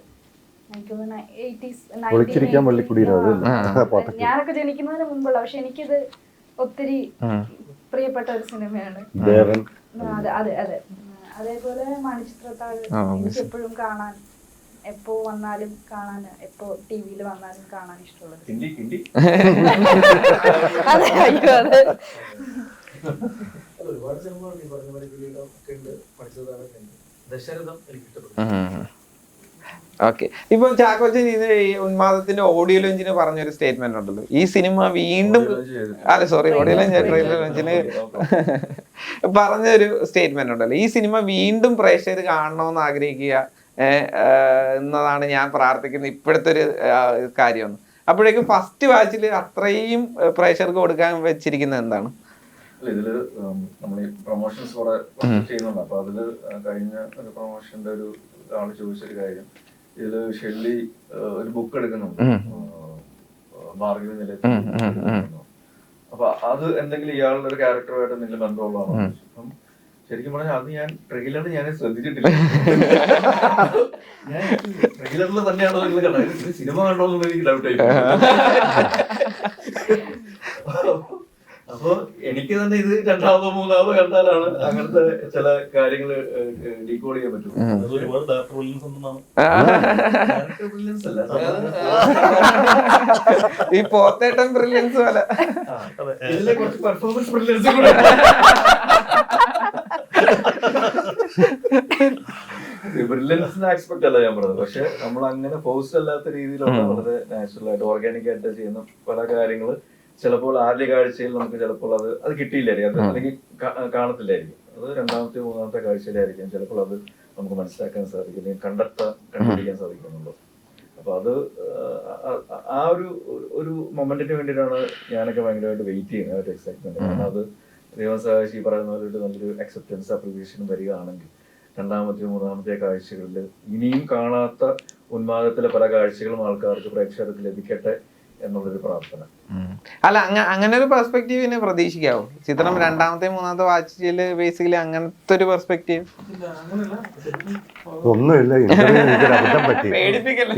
ഞാനൊക്കെ ജനിക്കുന്നതിന് മുമ്പുള്ള, പക്ഷെ എനിക്കിത് ഒത്തിരി പ്രിയപ്പെട്ട ഒരു സിനിമയാണ്. അതെ. അതേപോലെ മണിച്ചിത്രത്താഴ് എനിക്ക് എപ്പോഴും കാണാൻ, എപ്പോ വന്നാലും കാണാൻ, എപ്പോ ടിവിയിൽ വന്നാലും കാണാൻ ഇഷ്ടമുള്ളത്. ഒരുപാട് സിനിമകളുണ്ട് ഈ പറഞ്ഞ പോലെ കിരീടം ഒക്കെ ഉണ്ട്, പഠിച്ചതാണ്. ദശരഥം എനിക്ക് ഇഷ്ടപ്പെട്ടു. ഓക്കെ. ഇപ്പൊ ചാക്കോച്ചൻ ഈ ഉന്മാദത്തിന്റെ ഓഡിയോ ലോഞ്ചിന് പറഞ്ഞൊരു സ്റ്റേറ്റ്മെന്റ് ഉണ്ടല്ലോ, ഈ സിനിമ വീണ്ടും ഓഡിയോ ലോഞ്ച് ട്രെയിലർ ലോഞ്ചിന് പറഞ്ഞൊരു സ്റ്റേറ്റ്മെന്റ് ഉണ്ടല്ലോ, ഈ സിനിമ വീണ്ടും പ്രേക്ഷകർ കാണണമെന്ന് ആഗ്രഹിക്കുക എന്നതാണ് ഞാൻ പ്രാർത്ഥിക്കുന്ന ഇപ്പോഴത്തെ ഒരു കാര്യമാണ്. അപ്പോഴേക്കും ഫസ്റ്റ് വാച്ചിൽ അത്രയും പ്രേക്ഷകർക്ക് കൊടുക്കാൻ വെച്ചിരിക്കുന്നത് എന്താണ്? ഇതില് നമ്മൾ ഈ പ്രൊമോഷൻസ് കുറെ ചെയ്യുന്നുണ്ട്. അപ്പൊ അതില് കഴിഞ്ഞ ഒരു പ്രൊമോഷന്റെ ഒരു ആള് ചോദിച്ചൊരു കാര്യം, ഇതില് ഷെല്ലി ഒരു ബുക്ക് എടുക്കുന്നുണ്ട്, ഭാർഗവി നിലയത്തിൽ. അപ്പൊ അത് എന്തെങ്കിലും ഇയാളുടെ ഒരു ക്യാരക്ടറുമായിട്ട് എന്തെങ്കിലും ബന്ധമുള്ളതാണോ? അപ്പം ശരിക്കും പറഞ്ഞാൽ അത് ഞാൻ ട്രെയിലറിൽ ഞാൻ ശ്രദ്ധിച്ചിട്ടില്ല. ഞാൻ ട്രെയിലറിൽ തന്നെയാണോ സിനിമ കണ്ടോ എന്നുള്ള എനിക്ക് ഡൗട്ടായി. അപ്പൊ എനിക്ക് തന്നെ ഇത് 2ാമതോ 3ാമതോ കണ്ടാലാണ് അങ്ങനത്തെ ചില കാര്യങ്ങൾ ഡീകോഡ് ചെയ്യാൻ പറ്റും. ഈ പോത്തേട്ടൻ ബ്രില്യൻസ് പോലെ ഇതിലെ കുറച്ച് പെർഫോമൻസ് ബ്രില്യൻസ് കൂടെ ബ്രില്യൻസിന്റെ ആസ്പെക്ട് അല്ല ഞാൻ പറഞ്ഞത്, പക്ഷെ നമ്മൾ അങ്ങനെ ഫോഴ്സ് അല്ലാത്ത രീതിയിലുള്ള വളരെ നാച്ചുറൽ ആയിട്ട് ഓർഗാനിക് ആയിട്ട് ചെയ്യുന്ന പല കാര്യങ്ങള് ചിലപ്പോൾ ആദ്യ കാഴ്ചയിൽ നമുക്ക് ചിലപ്പോൾ അത് കിട്ടിയില്ലായിരിക്കും, അത് അല്ലെങ്കിൽ കാണത്തില്ലായിരിക്കും. അത് രണ്ടാമത്തെ മൂന്നാമത്തെ കാഴ്ചയിലായിരിക്കും ചിലപ്പോൾ അത് നമുക്ക് മനസ്സിലാക്കാൻ സാധിക്കും, അല്ലെങ്കിൽ കണ്ടുപിടിക്കാൻ സാധിക്കുന്നുള്ളൂ. അപ്പൊ അത് ആ ഒരു മൊമെന്റിന് വേണ്ടിയിട്ടാണ് ഞാനൊക്കെ ഭയങ്കരമായിട്ട് വെയിറ്റ് ചെയ്യുന്നത്, ഒരു എക്സൈറ്റ്മെന്റ്. കാരണം അത് ദൈവം സഹായിച്ച് ഈ പറയുന്ന പോലെ നല്ലൊരു അക്സെപ്റ്റൻസ് അപ്രിസിയേഷനും വരികയാണെങ്കിൽ രണ്ടാമത്തെ മൂന്നാമത്തെ കാഴ്ചകളിൽ ഇനിയും കാണാത്ത ഉന്മാദത്തിലെ പല കാഴ്ചകളും ആൾക്കാർക്ക് പ്രേക്ഷകർക്ക് ലഭിക്കട്ടെ എന്നുള്ളൊരു പ്രാർത്ഥന. അല്ല, അങ്ങനെ ഒരു പെർസ്പെക്റ്റീവിനെ പ്രതീക്ഷിക്കാവോ ചിത്രം രണ്ടാമത്തെ മൂന്നാമത്തെ വാച്ചില്? ബേസിക്കലി അങ്ങനത്തെ ഒരു പെർസ്പെക്റ്റീവ് ഒന്നുമില്ല. ഇന്റർവ്യൂ എനിക്കൊരു അബദ്ധം പറ്റി.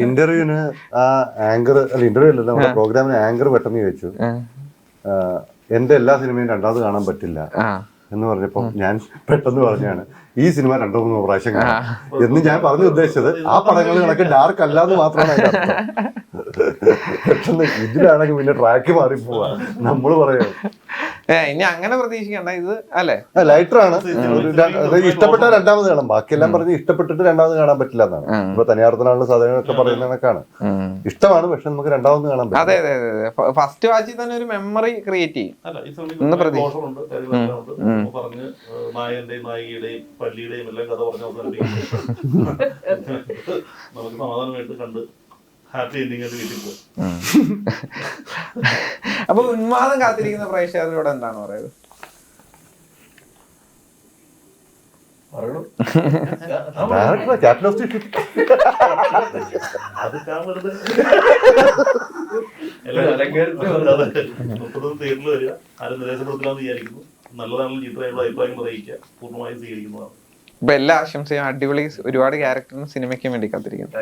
ഇന്റർവ്യൂവിന് ആ ആങ്കർ അല്ല, ഇന്റർവ്യൂ അല്ല, നമ്മുടെ പ്രോഗ്രാമിന് ആങ്കർ പെട്ടെന്ന് ചോദിച്ചു എന്റെ എല്ലാ സിനിമയും രണ്ടാമത് കാണാൻ പറ്റില്ല എന്ന് പറഞ്ഞപ്പോ ഞാൻ പെട്ടെന്ന് പറഞ്ഞാണ് ഈ സിനിമ 2-3 പ്രാവശ്യം കാണാം എന്ന് ഞാൻ പറഞ്ഞു ഉദ്ദേശിച്ചത്. ആ പടങ്ങൾ കണക്ക് ഡാർക്ക് അല്ലാന്ന് മാത്രമാണ് അതിന്റെ അർത്ഥം. പെട്ടെന്ന് ഇതിലാണെങ്കിൽ പിന്നെ ട്രാക്ക് മാറിപ്പോവാ നമ്മള് പറയാം. ഇനി അങ്ങനെ പ്രതീക്ഷിക്കണ്ട, ഇത് അല്ലേ ലൈറ്റർ ആണ്. ഇഷ്ടപ്പെട്ട രണ്ടാമത് കാണാം, ബാക്കിയെല്ലാം പറഞ്ഞ് ഇഷ്ടപ്പെട്ടിട്ട് രണ്ടാമത് കാണാൻ പറ്റില്ല എന്നാണ്. ഇപ്പൊ തനിയാർത്തനാളുടെ സാധനങ്ങളൊക്കെ പറയുന്ന കണക്കാണ്. ഇഷ്ടമാണ്, പക്ഷെ നമുക്ക് രണ്ടാമത് കാണാൻ പറ്റില്ല. അതെ അതെ അതെ, ഫസ്റ്റ് വാച്ചിൽ തന്നെ ഒരു മെമ്മറി ക്രിയേറ്റ് ചെയ്യും. പറഞ്ഞ് നായന്റെയും നായികയുടെയും പള്ളിയുടെയും എല്ലാം കഥ പറഞ്ഞ നമുക്ക് സമാധാനമായിട്ട് കണ്ട് ഹാപ്പി എൻഡിങ് ആയിട്ട് വീട്ടിൽ പോകും. അപ്പൊ ഉന്മാദം കാത്തിരിക്കുന്ന പ്രേക്ഷകരോട് എന്താണ് പറയുന്നത്? അത് കാണരുത്. തിയേറ്ററിൽ വരിക, ആരും നിരാശപ്പെടുത്തില്ലാന്ന് വിചാരിക്കുന്നു. നല്ലതാണെങ്കിലും ചീത്തമായിട്ടുള്ള അഭിപ്രായം അറിയിക്കുക, പൂർണ്ണമായും സ്വീകരിക്കുന്നതാണ്. ഇപ്പൊ എല്ലാ ആശംസയും, അടിപൊളി ഒരുപാട് ക്യാരക്ടറിനും സിനിമയ്ക്കും വേണ്ടി കാത്തിരിക്കുന്നു.